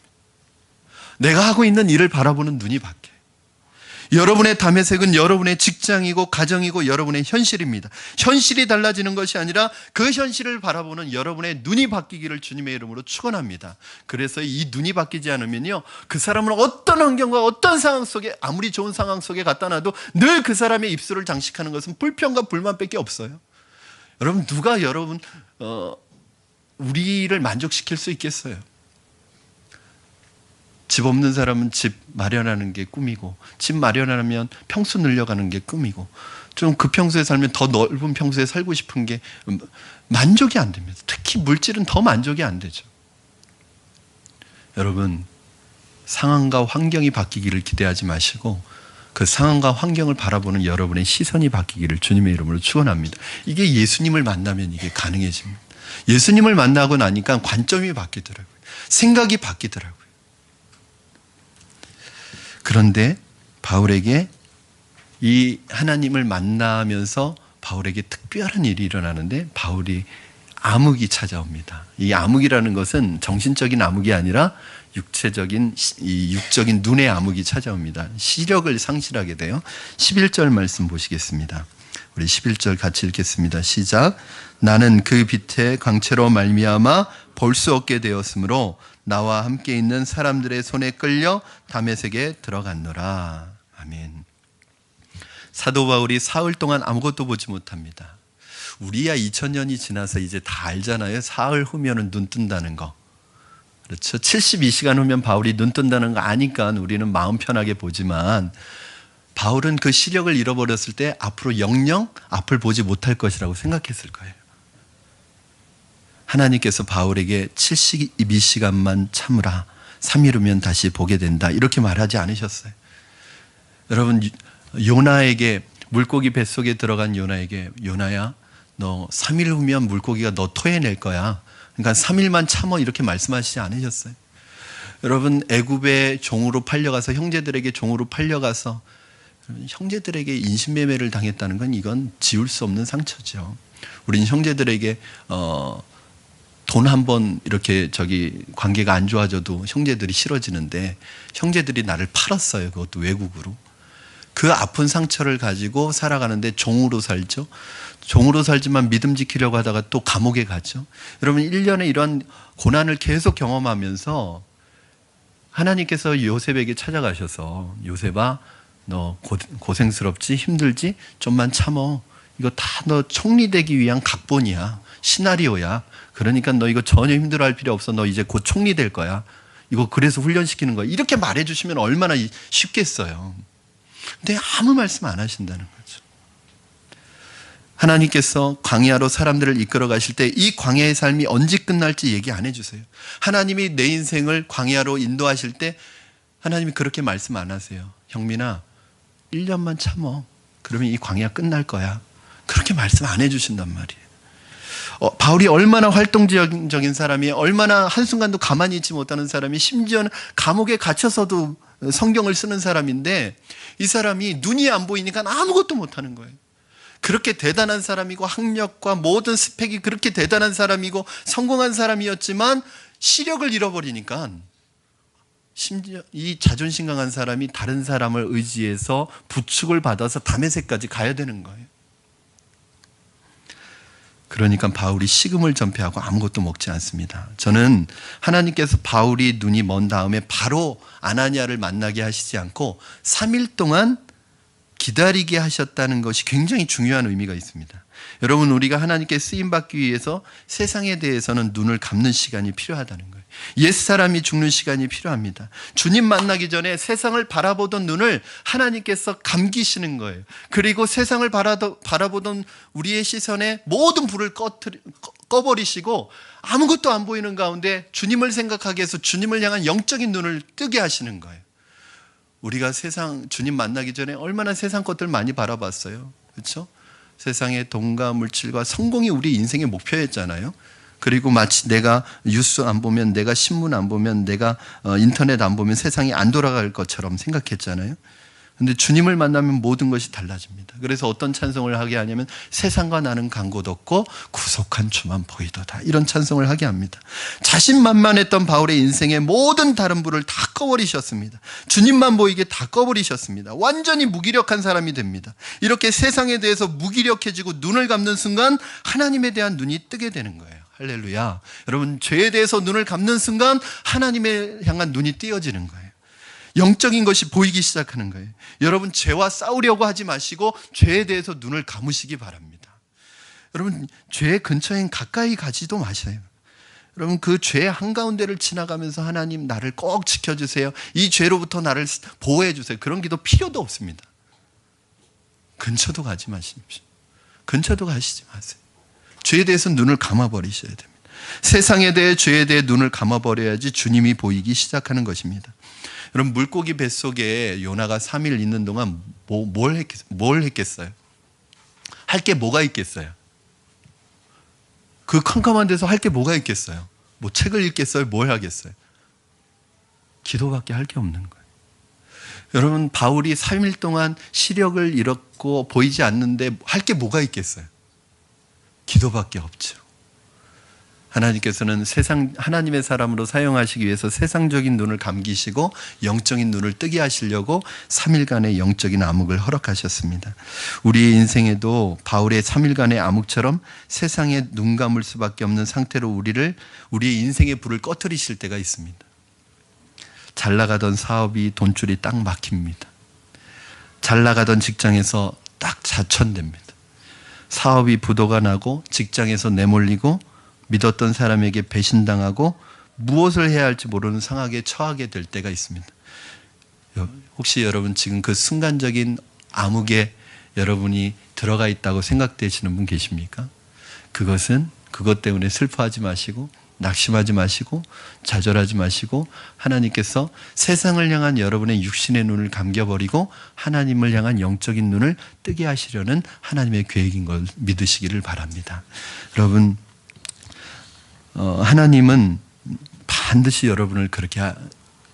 내가 하고 있는 일을 바라보는 눈이 바뀌어요. 여러분의 다메섹은 여러분의 직장이고 가정이고 여러분의 현실입니다. 현실이 달라지는 것이 아니라 그 현실을 바라보는 여러분의 눈이 바뀌기를 주님의 이름으로 축원합니다. 그래서 이 눈이 바뀌지 않으면요, 그 사람은 어떤 환경과 어떤 상황 속에, 아무리 좋은 상황 속에 갖다 놔도 늘 그 사람의 입술을 장식하는 것은 불평과 불만밖에 없어요. 여러분, 누가 우리를 만족시킬 수 있겠어요? 집 없는 사람은 집 마련하는 게 꿈이고, 집 마련하면 평수 늘려가는 게 꿈이고, 좀 그 평수에 살면 더 넓은 평수에 살고 싶은 게 만족이 안 됩니다. 특히 물질은 더 만족이 안 되죠. 여러분, 상황과 환경이 바뀌기를 기대하지 마시고 그 상황과 환경을 바라보는 여러분의 시선이 바뀌기를 주님의 이름으로 축원합니다. 이게 예수님을 만나면 이게 가능해집니다. 예수님을 만나고 나니까 관점이 바뀌더라고요. 생각이 바뀌더라고요. 그런데 바울에게 이 하나님을 만나면서 바울에게 특별한 일이 일어나는데 바울이 암흑이 찾아옵니다. 이 암흑이라는 것은 정신적인 암흑이 아니라 육적인 눈의 암흑이 찾아옵니다. 시력을 상실하게 돼요. 11절 말씀 보시겠습니다. 우리 11절 같이 읽겠습니다. 시작. 나는 그 빛의 광채로 말미암아 볼 수 없게 되었으므로 나와 함께 있는 사람들의 손에 끌려 다메섹에 들어갔노라. 아멘. 사도 바울이 사흘 동안 아무것도 보지 못합니다. 우리야 2000년이 지나서 이제 다 알잖아요. 사흘 후면은 눈 뜬다는 거. 그렇죠. 72시간 후면 바울이 눈 뜬다는 거 아니까 우리는 마음 편하게 보지만 바울은 그 시력을 잃어버렸을 때 앞으로 영영 앞을 보지 못할 것이라고 생각했을 거예요. 하나님께서 바울에게 72시간만 참으라. 3일 후면 다시 보게 된다. 이렇게 말하지 않으셨어요. 여러분, 요나에게 물고기 뱃속에 들어간 요나에게 요나야 너 3일 후면 물고기가 너 토해낼 거야. 그러니까 3일만 참어 이렇게 말씀하시지 않으셨어요. 여러분, 애굽의 종으로 팔려가서 형제들에게 종으로 팔려가서 형제들에게 인신매매를 당했다는 건 이건 지울 수 없는 상처죠. 우린 형제들에게 돈 한 번 이렇게 관계가 안 좋아져도 형제들이 싫어지는데 형제들이 나를 팔았어요. 그것도 외국으로. 그 아픈 상처를 가지고 살아가는데 종으로 살죠. 종으로 살지만 믿음 지키려고 하다가 또 감옥에 가죠. 여러분, 1년에 이런 고난을 계속 경험하면서 하나님께서 요셉에게 찾아가셔서 요셉아 너 고생스럽지 힘들지 좀만 참어. 이거 다 너 총리되기 위한 각본이야. 시나리오야. 그러니까 너 이거 전혀 힘들어할 필요 없어. 너 이제 곧 총리 될 거야. 이거 그래서 훈련시키는 거야. 이렇게 말해주시면 얼마나 쉽겠어요. 근데 아무 말씀 안 하신다는 거죠. 하나님께서 광야로 사람들을 이끌어 가실 때 이 광야의 삶이 언제 끝날지 얘기 안 해주세요. 하나님이 내 인생을 광야로 인도하실 때 하나님이 그렇게 말씀 안 하세요. 형민아 1년만 참어. 그러면 이 광야 끝날 거야. 그렇게 말씀 안 해주신단 말이에요. 바울이 얼마나 활동적인 사람이, 얼마나 한순간도 가만히 있지 못하는 사람이, 심지어는 감옥에 갇혀서도 성경을 쓰는 사람인데 이 사람이 눈이 안 보이니까 아무것도 못하는 거예요. 그렇게 대단한 사람이고 학력과 모든 스펙이 그렇게 대단한 사람이고 성공한 사람이었지만 시력을 잃어버리니까 심지어 이 자존심 강한 사람이 다른 사람을 의지해서 부축을 받아서 다메섹까지 가야 되는 거예요. 그러니까 바울이 식음을 전폐하고 아무것도 먹지 않습니다. 저는 하나님께서 바울이 눈이 먼 다음에 바로 아나니아를 만나게 하시지 않고 3일 동안 기다리게 하셨다는 것이 굉장히 중요한 의미가 있습니다. 여러분, 우리가 하나님께 쓰임받기 위해서 세상에 대해서는 눈을 감는 시간이 필요하다는 거예요. 옛사람이 죽는 시간이 필요합니다. 주님 만나기 전에 세상을 바라보던 눈을 하나님께서 감기시는 거예요. 그리고 세상을 바라보던 우리의 시선에 모든 불을 꺼버리시고 아무것도 안 보이는 가운데 주님을 생각하게 해서 주님을 향한 영적인 눈을 뜨게 하시는 거예요. 우리가 주님 만나기 전에 얼마나 세상 것들 많이 바라봤어요. 그렇죠? 세상의 돈과 물질과 성공이 우리 인생의 목표였잖아요. 그리고 마치 내가 뉴스 안 보면, 내가 신문 안 보면, 내가 인터넷 안 보면 세상이 안 돌아갈 것처럼 생각했잖아요. 근데 주님을 만나면 모든 것이 달라집니다. 그래서 어떤 찬송을 하게 하냐면 세상과 나는 간 곳 없고 구속한 주만 보이도다. 이런 찬송을 하게 합니다. 자신만만했던 바울의 인생의 모든 다른 불을 다 꺼버리셨습니다. 주님만 보이게 다 꺼버리셨습니다. 완전히 무기력한 사람이 됩니다. 이렇게 세상에 대해서 무기력해지고 눈을 감는 순간 하나님에 대한 눈이 뜨게 되는 거예요. 할렐루야. 여러분, 죄에 대해서 눈을 감는 순간 하나님에 향한 눈이 띄어지는 거예요. 영적인 것이 보이기 시작하는 거예요. 여러분, 죄와 싸우려고 하지 마시고 죄에 대해서 눈을 감으시기 바랍니다. 여러분, 죄 근처엔 가까이 가지도 마세요. 여러분, 그 죄의 한가운데를 지나가면서 하나님 나를 꼭 지켜주세요. 이 죄로부터 나를 보호해 주세요. 그런 기도 필요도 없습니다. 근처도 가지 마십시오. 근처도 가시지 마세요. 죄에 대해서 눈을 감아버리셔야 됩니다. 세상에 대해 죄에 대해 눈을 감아버려야지 주님이 보이기 시작하는 것입니다. 여러분, 물고기 뱃속에 요나가 3일 있는 동안 뭘 했겠어요? 할 게 뭐가 있겠어요? 그 캄캄한 데서 할 게 뭐가 있겠어요? 뭐 책을 읽겠어요? 뭘 하겠어요? 기도밖에 할 게 없는 거예요. 여러분, 바울이 3일 동안 시력을 잃었고 보이지 않는데 할 게 뭐가 있겠어요? 기도밖에 없죠. 하나님께서는 하나님의 사람으로 사용하시기 위해서 세상적인 눈을 감기시고 영적인 눈을 뜨게 하시려고 3일간의 영적인 암흑을 허락하셨습니다. 우리의 인생에도 바울의 3일간의 암흑처럼 세상에 눈 감을 수밖에 없는 상태로 우리의 인생의 불을 꺼뜨리실 때가 있습니다. 잘 나가던 사업이 돈줄이 딱 막힙니다. 잘 나가던 직장에서 딱 자천됩니다. 사업이 부도가 나고 직장에서 내몰리고 믿었던 사람에게 배신당하고 무엇을 해야 할지 모르는 상황에 처하게 될 때가 있습니다. 혹시 여러분 지금 그 순간적인 암흑에 여러분이 들어가 있다고 생각되시는 분 계십니까? 그것 때문에 슬퍼하지 마시고 낙심하지 마시고 좌절하지 마시고 하나님께서 세상을 향한 여러분의 육신의 눈을 감겨버리고 하나님을 향한 영적인 눈을 뜨게 하시려는 하나님의 계획인 걸 믿으시기를 바랍니다. 여러분, 하나님은 반드시 여러분을 그렇게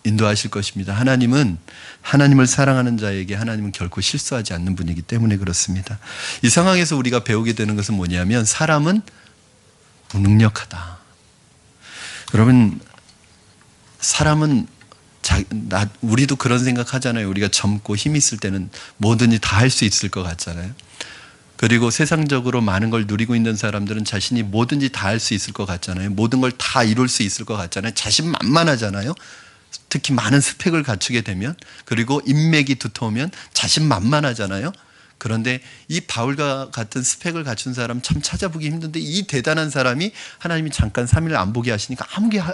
인도하실 것입니다. 하나님을 사랑하는 자에게 하나님은 결코 실수하지 않는 분이기 때문에 그렇습니다. 이 상황에서 우리가 배우게 되는 것은 뭐냐면 사람은 무능력하다. 여러분, 사람은 우리도 그런 생각 하잖아요. 우리가 젊고 힘 있을 때는 뭐든지 다 할 수 있을 것 같잖아요. 그리고 세상적으로 많은 걸 누리고 있는 사람들은 자신이 뭐든지 다 할 수 있을 것 같잖아요. 모든 걸 다 이룰 수 있을 것 같잖아요. 자신만만하잖아요. 특히 많은 스펙을 갖추게 되면, 그리고 인맥이 두터우면 자신만만하잖아요. 그런데 이 바울과 같은 스펙을 갖춘 사람 참 찾아보기 힘든데 이 대단한 사람이 하나님이 잠깐 3일 안 보게 하시니까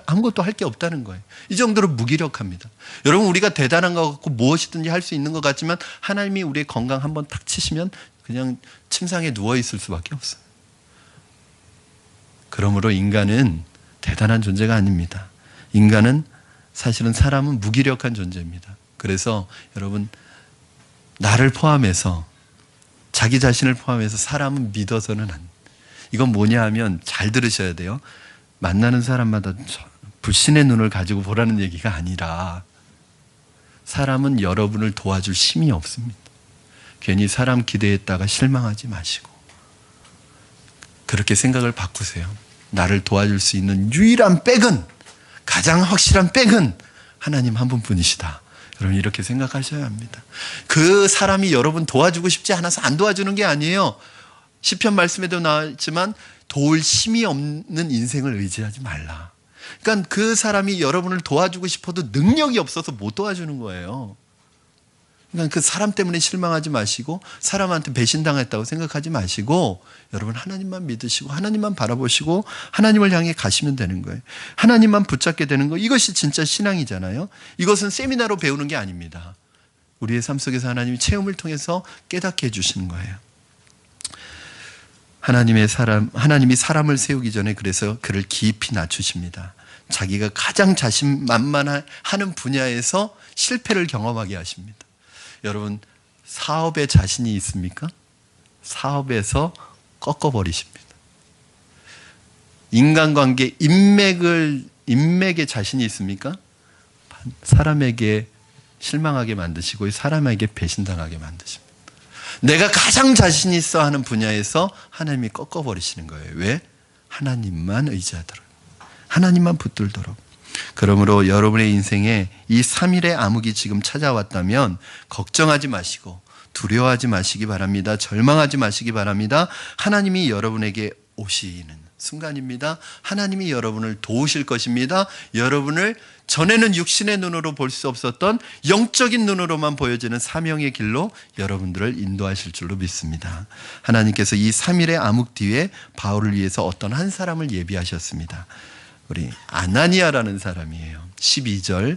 아무것도 할 게 없다는 거예요. 이 정도로 무기력합니다. 여러분, 우리가 대단한 것 같고 무엇이든지 할 수 있는 것 같지만 하나님이 우리의 건강 한번 탁 치시면 그냥 침상에 누워있을 수밖에 없어요. 그러므로 인간은 대단한 존재가 아닙니다. 사실은 사람은 무기력한 존재입니다. 그래서 여러분, 나를 포함해서 자기 자신을 포함해서 사람은 믿어서는 이건 뭐냐 하면 잘 들으셔야 돼요. 만나는 사람마다 불신의 눈을 가지고 보라는 얘기가 아니라 사람은 여러분을 도와줄 힘이 없습니다. 괜히 사람 기대했다가 실망하지 마시고 그렇게 생각을 바꾸세요. 나를 도와줄 수 있는 유일한 백은, 가장 확실한 백은 하나님 한 분뿐이시다. 여러분, 이렇게 생각하셔야 합니다. 그 사람이 여러분 도와주고 싶지 않아서 안 도와주는 게 아니에요. 시편 말씀에도 나왔지만 도울 힘이 없는 인생을 의지하지 말라. 그러니까 그 사람이 여러분을 도와주고 싶어도 능력이 없어서 못 도와주는 거예요. 그러니까 그 사람 때문에 실망하지 마시고 사람한테 배신당했다고 생각하지 마시고 여러분, 하나님만 믿으시고 하나님만 바라보시고 하나님을 향해 가시면 되는 거예요. 하나님만 붙잡게 되는 거, 이것이 진짜 신앙이잖아요. 이것은 세미나로 배우는 게 아닙니다. 우리의 삶 속에서 하나님이 체험을 통해서 깨닫게 해주시는 거예요. 하나님이 사람을 세우기 전에 그래서 그를 깊이 낮추십니다. 자기가 가장 자신만만하는 분야에서 실패를 경험하게 하십니다. 여러분, 사업에 자신이 있습니까? 사업에서 꺾어버리십니다. 인간관계, 인맥에 자신이 있습니까? 사람에게 실망하게 만드시고 사람에게 배신당하게 만드십니다. 내가 가장 자신 있어 하는 분야에서 하나님이 꺾어버리시는 거예요. 왜? 하나님만 의지하도록, 하나님만 붙들도록. 그러므로 여러분의 인생에 이 3일의 암흑이 지금 찾아왔다면 걱정하지 마시고 두려워하지 마시기 바랍니다. 절망하지 마시기 바랍니다. 하나님이 여러분에게 오시는 순간입니다. 하나님이 여러분을 도우실 것입니다. 여러분을 전에는 육신의 눈으로 볼 수 없었던 영적인 눈으로만 보여지는 사명의 길로 여러분들을 인도하실 줄로 믿습니다. 하나님께서 이 3일의 암흑 뒤에 바울을 위해서 어떤 한 사람을 예비하셨습니다. 우리 아나니아라는 사람이에요. 12절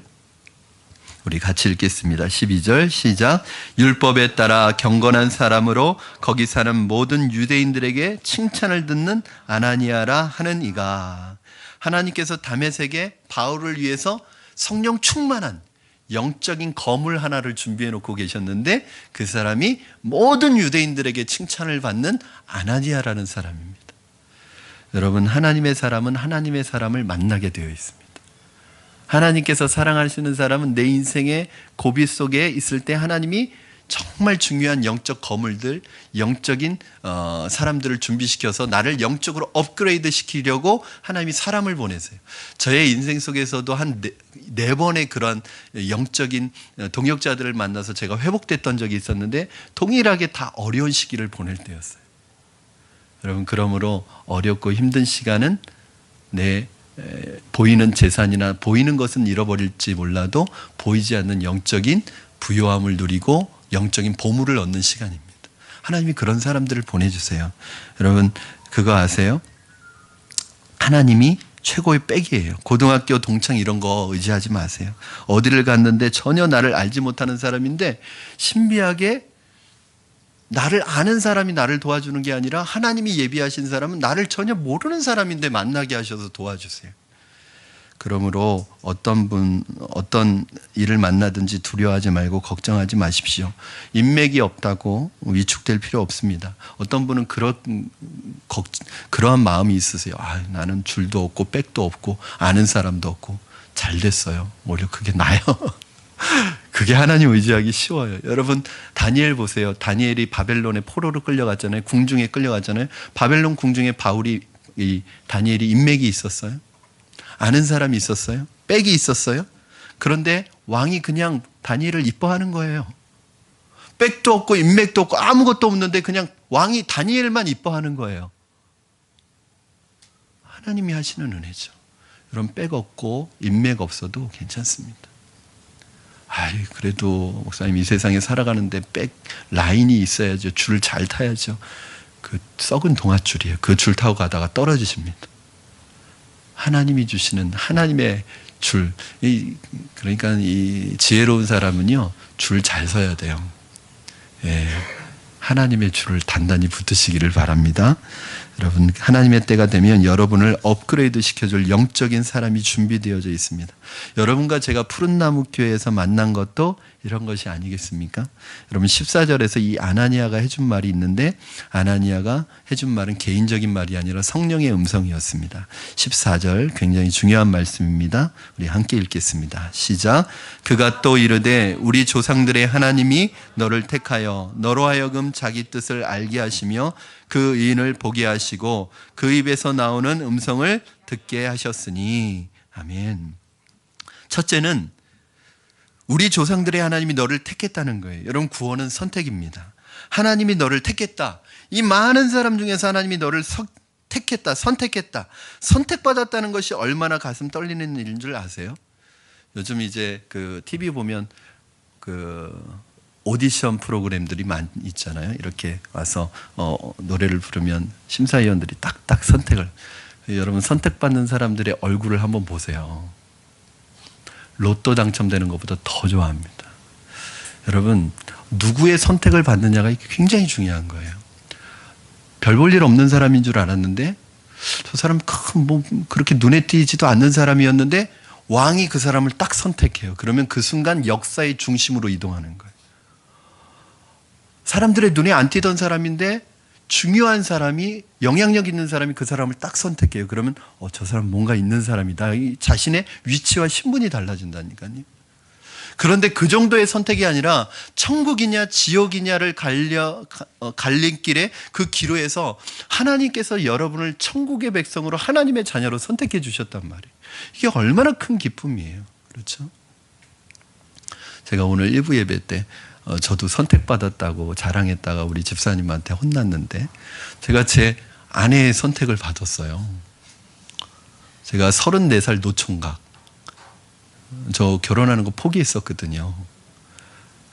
우리 같이 읽겠습니다. 12절 시작. 율법에 따라 경건한 사람으로 거기 사는 모든 유대인들에게 칭찬을 듣는 아나니아라 하는 이가. 하나님께서 다메섹에 바울을 위해서 성령 충만한 영적인 거물 하나를 준비해 놓고 계셨는데 그 사람이 모든 유대인들에게 칭찬을 받는 아나니아라는 사람입니다. 여러분, 하나님의 사람은 하나님의 사람을 만나게 되어 있습니다. 하나님께서 사랑하시는 사람은 내 인생의 고비 속에 있을 때 하나님이 정말 중요한 영적 거물들, 영적인 사람들을 준비시켜서 나를 영적으로 업그레이드 시키려고 하나님이 사람을 보내세요. 저의 인생 속에서도 한 네 번의 그런 영적인 동역자들을 만나서 제가 회복됐던 적이 있었는데 동일하게 다 어려운 시기를 보낼 때였어요. 여러분, 그러므로 어렵고 힘든 시간은 내 보이는 재산이나 보이는 것은 잃어버릴지 몰라도 보이지 않는 영적인 부요함을 누리고 영적인 보물을 얻는 시간입니다. 하나님이 그런 사람들을 보내주세요. 여러분, 그거 아세요? 하나님이 최고의 백이에요. 고등학교 동창 이런 거 의지하지 마세요. 어디를 갔는데 전혀 나를 알지 못하는 사람인데 신비하게 나를 아는 사람이 나를 도와주는 게 아니라 하나님이 예비하신 사람은 나를 전혀 모르는 사람인데 만나게 하셔서 도와주세요. 그러므로 어떤 일을 만나든지 두려워하지 말고 걱정하지 마십시오. 인맥이 없다고 위축될 필요 없습니다. 어떤 분은 그러한 마음이 있으세요. 나는 줄도 없고 백도 없고 아는 사람도 없고. 잘 됐어요. 오히려 그게 나요. 그게 하나님 의지하기 쉬워요. 여러분, 다니엘 보세요. 다니엘이 바벨론의 포로로 끌려갔잖아요. 궁중에 끌려갔잖아요. 바벨론 궁중에 다니엘이 인맥이 있었어요. 아는 사람이 있었어요. 백이 있었어요. 그런데 왕이 그냥 다니엘을 이뻐하는 거예요. 백도 없고 인맥도 없고 아무것도 없는데 그냥 왕이 다니엘만 이뻐하는 거예요. 하나님이 하시는 은혜죠. 여러분, 백 없고 인맥 없어도 괜찮습니다. 그래도 목사님 이 세상에 살아가는데 백 라인이 있어야죠. 줄 잘 타야죠. 그 썩은 동아줄이에요. 그 줄 타고 가다가 떨어지십니다. 하나님이 주시는 하나님의 줄. 그러니까 이 지혜로운 사람은요, 줄 잘 서야 돼요. 하나님의 줄을 단단히 붙드시기를 바랍니다. 여러분, 하나님의 때가 되면 여러분을 업그레이드 시켜줄 영적인 사람이 준비되어져 있습니다. 여러분과 제가 푸른나무 교회에서 만난 것도 이런 것이 아니겠습니까? 여러분, 14절에서 이 아나니아가 해준 말이 있는데 아나니아가 해준 말은 개인적인 말이 아니라 성령의 음성이었습니다. 14절 굉장히 중요한 말씀입니다. 우리 함께 읽겠습니다. 시작. 그가 또 이르되 우리 조상들의 하나님이 너를 택하여 너로 하여금 자기 뜻을 알게 하시며 그 의인을 보게 하시고 그 입에서 나오는 음성을 듣게 하셨으니. 아멘. 첫째는 우리 조상들의 하나님이 너를 택했다는 거예요. 여러분, 구원은 선택입니다. 하나님이 너를 택했다. 이 많은 사람 중에서 하나님이 너를 택했다, 선택했다. 선택받았다는 것이 얼마나 가슴 떨리는 일인 줄 아세요? 요즘 이제 그 TV 보면 오디션 프로그램들이 있잖아요. 이렇게 와서 노래를 부르면 심사위원들이 딱딱 선택을. 여러분, 선택받는 사람들의 얼굴을 한번 보세요. 로또 당첨되는 것보다 더 좋아합니다. 여러분, 누구의 선택을 받느냐가 굉장히 중요한 거예요. 별 볼 일 없는 사람인 줄 알았는데 저 사람 그렇게 눈에 띄지도 않는 사람이었는데 왕이 그 사람을 딱 선택해요. 그러면 그 순간 역사의 중심으로 이동하는 거예요. 사람들의 눈에 안 띄던 사람인데 중요한 사람이, 영향력 있는 사람이 그 사람을 딱 선택해요. 그러면 저 사람 뭔가 있는 사람이다. 자신의 위치와 신분이 달라진다니까요. 그런데 그 정도의 선택이 아니라 천국이냐 지옥이냐를 갈림길에 그 기로에서 하나님께서 여러분을 천국의 백성으로 하나님의 자녀로 선택해 주셨단 말이에요. 이게 얼마나 큰 기쁨이에요. 그렇죠? 제가 오늘 1부 예배 때 저도 선택받았다고 자랑했다가 우리 집사님한테 혼났는데 제가 제 아내의 선택을 받았어요. 제가 34살 노총각. 저 결혼하는 거 포기했었거든요.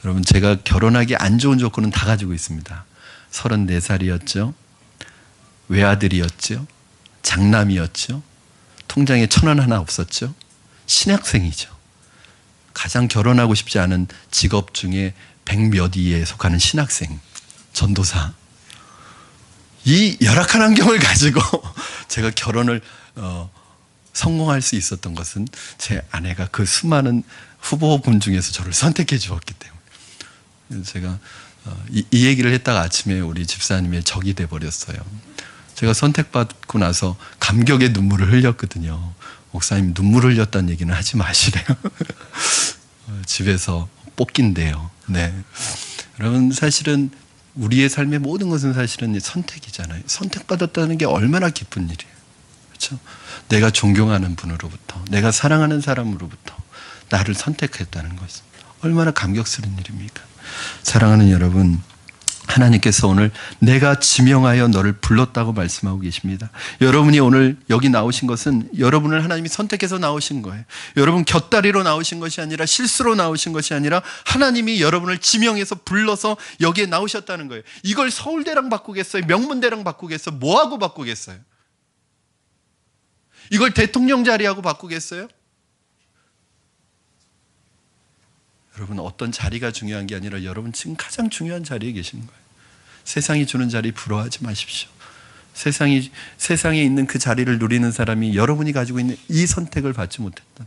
여러분, 제가 결혼하기 안 좋은 조건은 다 가지고 있습니다. 34살이었죠. 외아들이었죠. 장남이었죠. 통장에 1,000원 하나 없었죠. 신학생이죠. 가장 결혼하고 싶지 않은 직업 중에 100몇 위에 속하는 신학생, 전도사. 이 열악한 환경을 가지고 제가 결혼을 성공할 수 있었던 것은 제 아내가 그 수많은 후보군 중에서 저를 선택해 주었기 때문에. 제가 이 얘기를 했다가 아침에 우리 집사님의 적이 돼 버렸어요. 제가 선택받고 나서 감격의 눈물을 흘렸거든요. 목사님, 눈물 흘렸다는 얘기는 하지 마시래요. 집에서 뽑긴대요. 네. 여러분, 사실은 우리의 삶의 모든 것은 사실은 선택이잖아요. 선택받았다는 게 얼마나 기쁜 일이에요. 그렇죠? 내가 존경하는 분으로부터, 내가 사랑하는 사람으로부터 나를 선택했다는 것은 얼마나 감격스러운 일입니까? 사랑하는 여러분, 하나님께서 오늘 내가 지명하여 너를 불렀다고 말씀하고 계십니다. 여러분이 오늘 여기 나오신 것은 여러분을 하나님이 선택해서 나오신 거예요. 여러분 곁다리로 나오신 것이 아니라 실수로 나오신 것이 아니라 하나님이 여러분을 지명해서 불러서 여기에 나오셨다는 거예요. 이걸 서울대랑 바꾸겠어요? 명문대랑 바꾸겠어요? 뭐하고 바꾸겠어요? 이걸 대통령 자리하고 바꾸겠어요? 여러분, 어떤 자리가 중요한 게 아니라 여러분 지금 가장 중요한 자리에 계신 거예요. 세상이 주는 자리 부러워하지 마십시오. 세상에 있는 그 자리를 누리는 사람이 여러분이 가지고 있는 이 선택을 받지 못했다.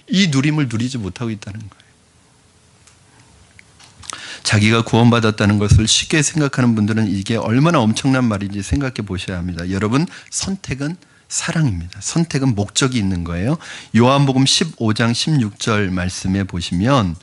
이 누림을 누리지 못하고 있다는 거예요. 자기가 구원받았다는 것을 쉽게 생각하는 분들은 이게 얼마나 엄청난 말인지 생각해 보셔야 합니다. 여러분, 선택은 사랑입니다. 선택은 목적이 있는 거예요. 요한복음 15장 16절 말씀에 보시면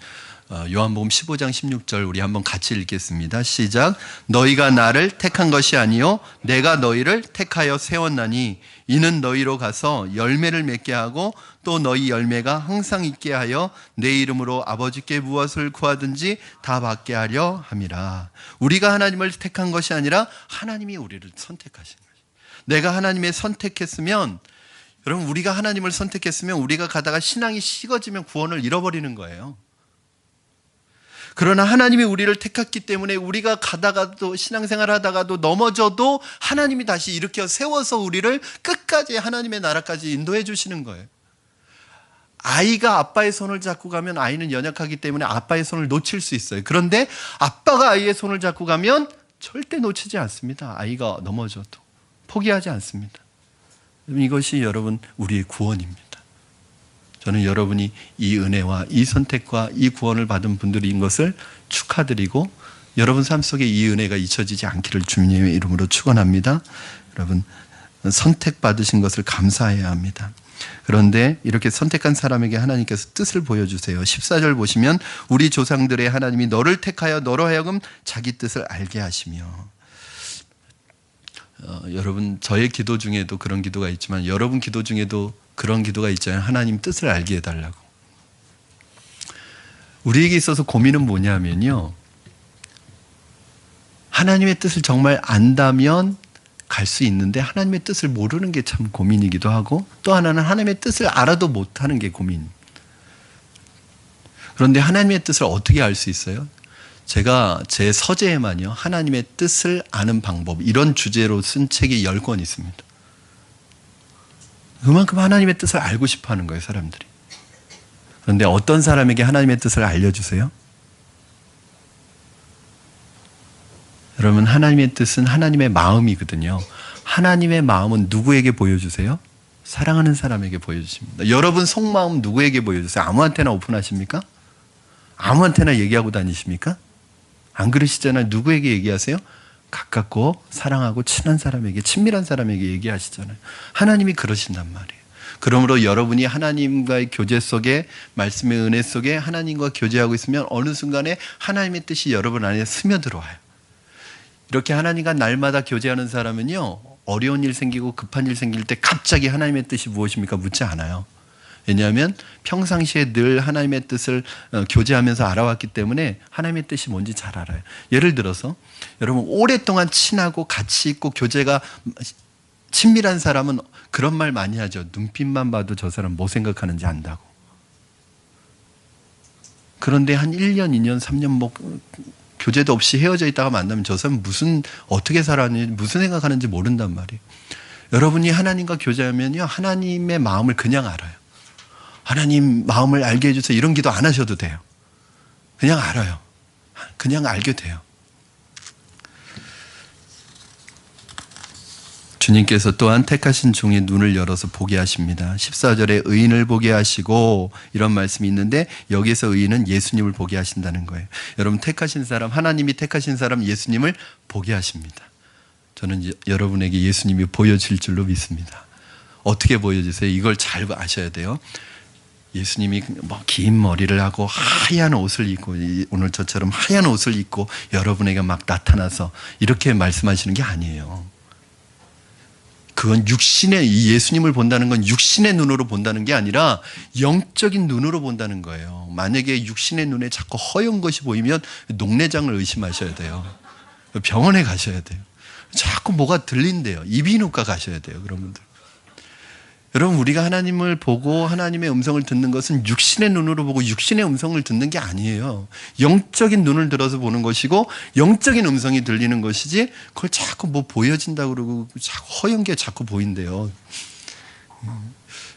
요한복음 15장 16절 우리 한번 같이 읽겠습니다. 시작. 너희가 나를 택한 것이 아니요 내가 너희를 택하여 세웠나니 이는 너희로 가서 열매를 맺게 하고 또 너희 열매가 항상 있게 하여 내 이름으로 아버지께 무엇을 구하든지 다 받게 하려 함이라. 우리가 하나님을 택한 것이 아니라 하나님이 우리를 선택하신 거예요. 내가 하나님의 선택했으면, 여러분, 우리가 하나님을 선택했으면 우리가 가다가 신앙이 식어지면 구원을 잃어버리는 거예요. 그러나 하나님이 우리를 택했기 때문에 우리가 가다가도 신앙생활 하다가도 넘어져도 하나님이 다시 일으켜 세워서 우리를 끝까지 하나님의 나라까지 인도해 주시는 거예요. 아이가 아빠의 손을 잡고 가면 아이는 연약하기 때문에 아빠의 손을 놓칠 수 있어요. 그런데 아빠가 아이의 손을 잡고 가면 절대 놓치지 않습니다. 아이가 넘어져도 포기하지 않습니다. 이것이 여러분 우리의 구원입니다. 저는 여러분이 이 은혜와 이 선택과 이 구원을 받은 분들인 것을 축하드리고 여러분 삶 속에 이 은혜가 잊혀지지 않기를 주님의 이름으로 축원합니다. 여러분, 선택받으신 것을 감사해야 합니다. 그런데 이렇게 선택한 사람에게 하나님께서 뜻을 보여주세요. 14절 보시면 우리 조상들의 하나님이 너를 택하여 너로 하여금 자기 뜻을 알게 하시며. 여러분, 저의 기도 중에도 그런 기도가 있지만 여러분 기도 중에도 그런 기도가 있잖아요. 하나님 뜻을 알게 해달라고. 우리에게 있어서 고민은 뭐냐면요, 하나님의 뜻을 정말 안다면 갈 수 있는데 하나님의 뜻을 모르는 게 참 고민이기도 하고, 또 하나는 하나님의 뜻을 알아도 못하는 게 고민. 그런데 하나님의 뜻을 어떻게 알 수 있어요? 제가 제 서재에만요 하나님의 뜻을 아는 방법 이런 주제로 쓴 책이 10권 있습니다. 그만큼 하나님의 뜻을 알고 싶어 하는 거예요, 사람들이. 그런데 어떤 사람에게 하나님의 뜻을 알려주세요? 여러분, 하나님의 뜻은 하나님의 마음이거든요. 하나님의 마음은 누구에게 보여주세요? 사랑하는 사람에게 보여주십니다. 여러분 속마음 누구에게 보여주세요? 아무한테나 오픈하십니까? 아무한테나 얘기하고 다니십니까? 안 그러시잖아요. 누구에게 얘기하세요? 가깝고 사랑하고 친한 사람에게, 친밀한 사람에게 얘기하시잖아요. 하나님이 그러신단 말이에요. 그러므로 여러분이 하나님과의 교제 속에, 말씀의 은혜 속에 하나님과 교제하고 있으면 어느 순간에 하나님의 뜻이 여러분 안에 스며들어와요. 이렇게 하나님과 날마다 교제하는 사람은요, 어려운 일 생기고 급한 일 생길 때 갑자기 하나님의 뜻이 무엇입니까? 묻지 않아요. 왜냐하면 평상시에 늘 하나님의 뜻을 교제하면서 알아왔기 때문에 하나님의 뜻이 뭔지 잘 알아요. 예를 들어서 여러분, 오랫동안 친하고 같이 있고 교제가 친밀한 사람은 그런 말 많이 하죠. 눈빛만 봐도 저 사람 뭐 생각하는지 안다고. 그런데 한 1년, 2년, 3년 뭐 교제도 없이 헤어져 있다가 만나면 저 사람 어떻게 살았는지, 무슨 생각하는지 모른단 말이에요. 여러분이 하나님과 교제하면요, 하나님의 마음을 그냥 알아요. 하나님 마음을 알게 해주세요. 이런 기도 안 하셔도 돼요. 그냥 알아요. 그냥 알게 돼요. 주님께서 또한 택하신 종의 눈을 열어서 보게 하십니다. 14절에 의인을 보게 하시고 이런 말씀이 있는데 여기서 의인은 예수님을 보게 하신다는 거예요. 여러분 택하신 사람, 하나님이 택하신 사람 예수님을 보게 하십니다. 저는 여러분에게 예수님이 보여질 줄로 믿습니다. 어떻게 보여주세요? 이걸 잘 아셔야 돼요. 예수님이 긴 머리를 하고 하얀 옷을 입고 오늘 저처럼 하얀 옷을 입고 여러분에게 막 나타나서 이렇게 말씀하시는 게 아니에요. 그건 이 예수님을 본다는 건 육신의 눈으로 본다는 게 아니라 영적인 눈으로 본다는 거예요. 만약에 육신의 눈에 자꾸 허연 것이 보이면 녹내장을 의심하셔야 돼요. 병원에 가셔야 돼요. 자꾸 뭐가 들린대요. 이비인후과 가셔야 돼요. 그런 분들. 여러분, 우리가 하나님을 보고 하나님의 음성을 듣는 것은 육신의 눈으로 보고 육신의 음성을 듣는 게 아니에요. 영적인 눈을 들어서 보는 것이고 영적인 음성이 들리는 것이지 그걸 자꾸 뭐 보여진다고 그러고 자꾸 허연 게 자꾸 보인대요.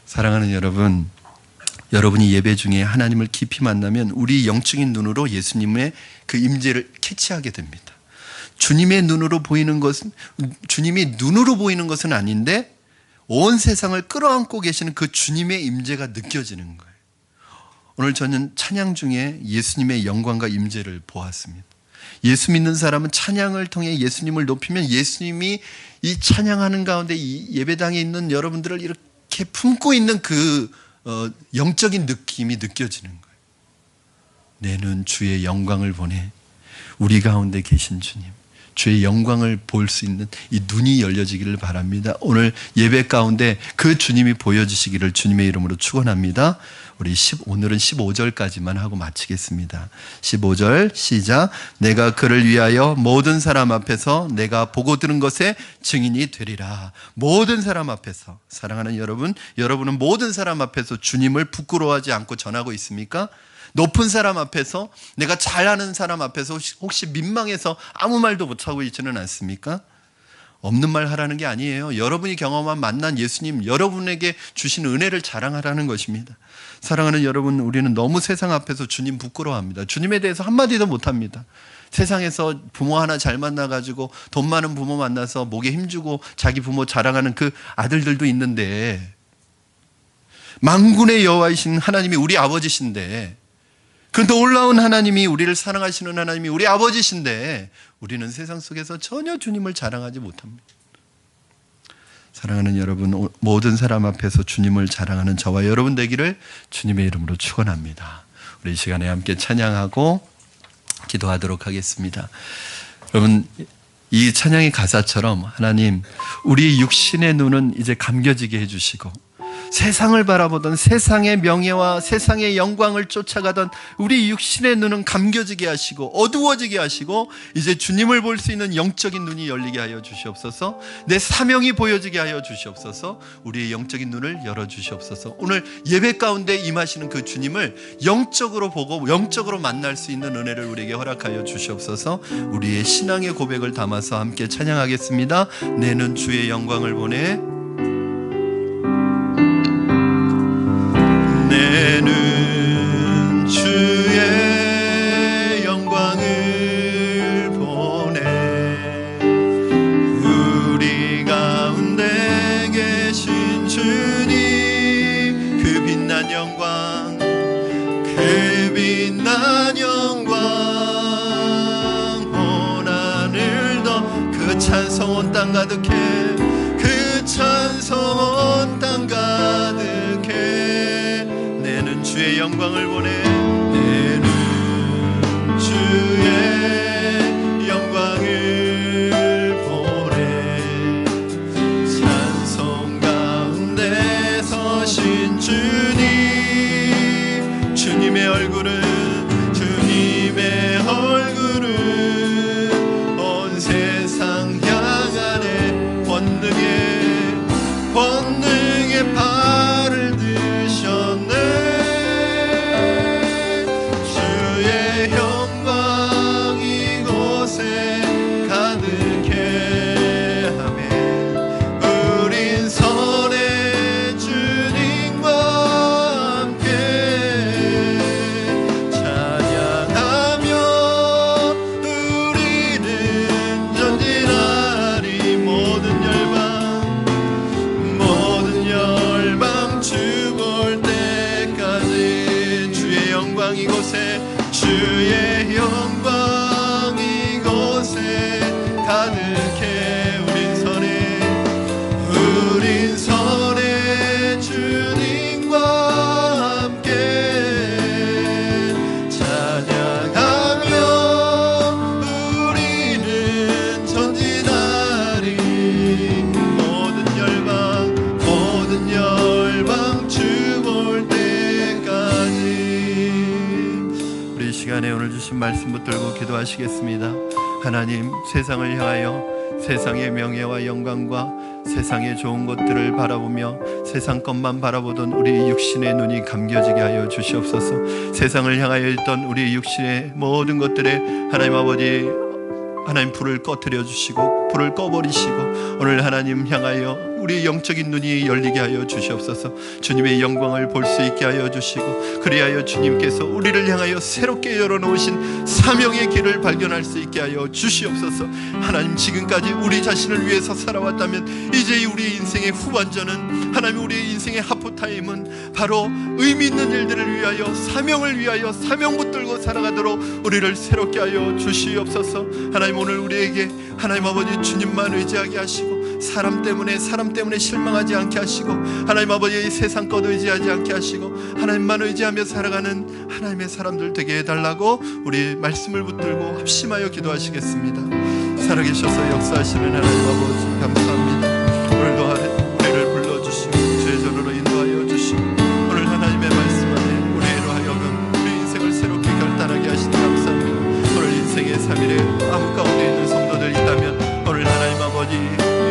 사랑하는 여러분, 여러분이 예배 중에 하나님을 깊이 만나면 우리 영적인 눈으로 예수님의 그 임재를 캐치하게 됩니다. 주님의 눈으로 보이는 것은, 주님이 눈으로 보이는 것은 아닌데 온 세상을 끌어안고 계시는 그 주님의 임재가 느껴지는 거예요. 오늘 저는 찬양 중에 예수님의 영광과 임재를 보았습니다. 예수 믿는 사람은 찬양을 통해 예수님을 높이면 예수님이 이 찬양하는 가운데 이 예배당에 있는 여러분들을 이렇게 품고 있는 그 영적인 느낌이 느껴지는 거예요. 내는 주의 영광을 보내. 우리 가운데 계신 주님, 주의 영광을 볼 수 있는 이 눈이 열려지기를 바랍니다. 오늘 예배 가운데 그 주님이 보여주시기를 주님의 이름으로 축원합니다. 오늘은 15절까지만 하고 마치겠습니다. 15절 시작. 내가 그를 위하여 모든 사람 앞에서 내가 보고 들은 것에 증인이 되리라. 모든 사람 앞에서. 사랑하는 여러분, 여러분은 모든 사람 앞에서 주님을 부끄러워하지 않고 전하고 있습니까? 높은 사람 앞에서, 내가 잘 아는 사람 앞에서 혹시 민망해서 아무 말도 못하고 있지는 않습니까? 없는 말 하라는 게 아니에요. 여러분이 경험한 만난 예수님, 여러분에게 주신 은혜를 자랑하라는 것입니다. 사랑하는 여러분, 우리는 너무 세상 앞에서 주님 부끄러워합니다. 주님에 대해서 한마디도 못합니다. 세상에서 부모 하나 잘 만나가지고 돈 많은 부모 만나서 목에 힘주고 자기 부모 자랑하는 그 아들들도 있는데, 만군의 여호와이신 하나님이 우리 아버지신데, 그 놀라운 하나님이, 우리를 사랑하시는 하나님이 우리 아버지신데 우리는 세상 속에서 전혀 주님을 자랑하지 못합니다. 사랑하는 여러분, 모든 사람 앞에서 주님을 자랑하는 저와 여러분 되기를 주님의 이름으로 축원합니다. 우리 이 시간에 함께 찬양하고 기도하도록 하겠습니다. 여러분, 이 찬양의 가사처럼 하나님, 우리 육신의 눈은 이제 감겨지게 해주시고 세상을 바라보던 세상의 명예와 세상의 영광을 쫓아가던 우리 육신의 눈은 감겨지게 하시고 어두워지게 하시고 이제 주님을 볼 수 있는 영적인 눈이 열리게 하여 주시옵소서. 내 사명이 보여지게 하여 주시옵소서. 우리의 영적인 눈을 열어주시옵소서. 오늘 예배 가운데 임하시는 그 주님을 영적으로 보고 영적으로 만날 수 있는 은혜를 우리에게 허락하여 주시옵소서. 우리의 신앙의 고백을 담아서 함께 찬양하겠습니다. 내는 주의 영광을 보내. 내는 주의 영광을 보내. 우리 가운데 계신 주님, 그 빛난 영광, 그 빛난 영광, 온 하늘 더 그 찬송 온 땅 가득해. 그 찬송 온 땅 가득해. 내는 주의 영광을 보내. 내는 주의 영광을 보내. 찬송 가운데 서신 주님, 주님의 얼굴은, 주님의 얼굴은 온 세상 향하네. 권능의 발을 드셨네. 주의 영광 이곳에 가득해. 아멘. 우린 선의 주님과 함께 찬양하며 우리는 전진하리. 모든 열방 영광 이곳에, 주의 영광 이곳에 가득해. 우린 선에 주님과 함께 찬양하며 우리는 전진하리. 모든 열방 주 볼 때까지. 우리 이 시간에 오늘 주신 말씀 붙들고 기도하시겠습니다. 하나님, 세상을 향하여 세상의 명예와 영광과 세상의 좋은 것들을 바라보며 세상 것만 바라보던 우리 육신의 눈이 감겨지게 하여 주시옵소서. 세상을 향하여 있던 우리 육신의 모든 것들에 하나님 아버지, 하나님 불을 꺼뜨려 주시고 불을 꺼버리시고 오늘 하나님 향하여 우리 영적인 눈이 열리게 하여 주시옵소서. 주님의 영광을 볼 수 있게 하여 주시고, 그리하여 주님께서 우리를 향하여 새롭게 열어놓으신 사명의 길을 발견할 수 있게 하여 주시옵소서. 하나님, 지금까지 우리 자신을 위해서 살아왔다면 이제 우리 인생의 후반전은, 하나님 우리의 인생의 하프타임은 바로 의미 있는 일들을 위하여, 사명을 위하여 사명 붙들고 살아가도록 우리를 새롭게 하여 주시옵소서. 하나님, 오늘 우리에게 하나님 아버지 주님만 의지하게 하시고, 사람 때문에 실망하지 않게 하시고, 하나님 아버지 세상 것 의지하지 않게 하시고, 하나님만 의지하며 살아가는 하나님의 사람들 되게 해달라고 우리 말씀을 붙들고 합심하여 기도하시겠습니다. 살아계셔서 역사하시는 하나님 아버지 감사합니다. 오늘도 우리를 불러주시고 주의 전으로 인도하여 주시고, 오늘 하나님의 말씀 안에 우리로 하여금 우리 인생을 새롭게 결단하게 하시니 감사합니다. 오늘 인생의 3일에 아무 가운데 있는 성도들 있다면 오늘 하나님 아버지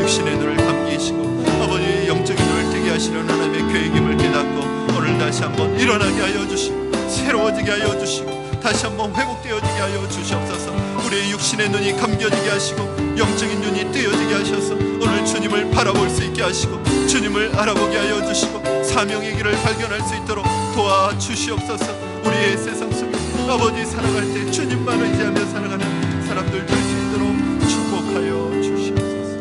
육신의 눈을 감기시고 아버지 영적인 눈을 뜨게 하시는 하나님의 계획임을 깨닫고 오늘 다시 한번 일어나게 하여 주시고 새로워지게 하여 주시고 다시 한번 회복되어지게 하여 주시옵소서. 우리의 육신의 눈이 감겨지게 하시고 영적인 눈이 뜨여지게 하셔서 오늘 주님을 바라볼 수 있게 하시고 주님을 알아보게 하여 주시고 사명의 길을 발견할 수 있도록 도와주시옵소서. 우리의 세상 속에 아버지 살아갈 때 주님만 의지하며 살아가는 사람들 될 수 있도록 축복하여 주시옵소서.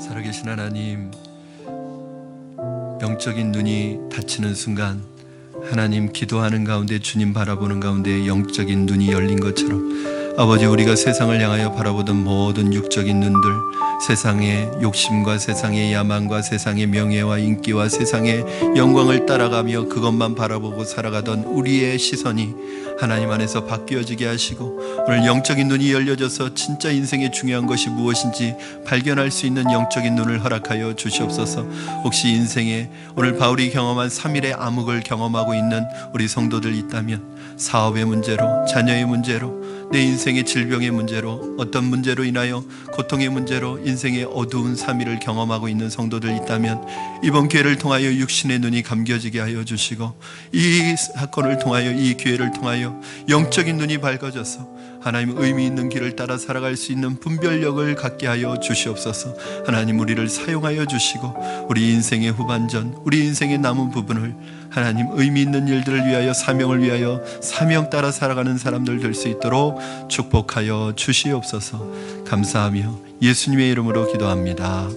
살아계신 하나님, 영적인 눈이 닫히는 순간 하나님, 기도하는 가운데 주님 바라보는 가운데 영적인 눈이 열린 것처럼 아버지, 우리가 세상을 향하여 바라보던 모든 육적인 눈들, 세상의 욕심과 세상의 야망과 세상의 명예와 인기와 세상의 영광을 따라가며 그것만 바라보고 살아가던 우리의 시선이 하나님 안에서 바뀌어지게 하시고 오늘 영적인 눈이 열려져서 진짜 인생의 중요한 것이 무엇인지 발견할 수 있는 영적인 눈을 허락하여 주시옵소서. 혹시 인생에 오늘 바울이 경험한 3일의 암흑을 경험하고 있는 우리 성도들 있다면, 사업의 문제로, 자녀의 문제로, 내 인생의 질병의 문제로, 어떤 문제로 인하여 고통의 문제로 인생의 어두운 3일을 경험하고 있는 성도들 있다면 이번 기회를 통하여 육신의 눈이 감겨지게 하여 주시고 이 사건을 통하여, 이 기회를 통하여 영적인 눈이 밝아져서 하나님 의미 있는 길을 따라 살아갈 수 있는 분별력을 갖게 하여 주시옵소서. 하나님, 우리를 사용하여 주시고 우리 인생의 후반전, 우리 인생의 남은 부분을 하나님 의미 있는 일들을 위하여, 사명을 위하여 사명 따라 살아가는 사람들 될 수 있도록 축복하여 주시옵소서. 감사하며 예수님의 이름으로 기도합니다.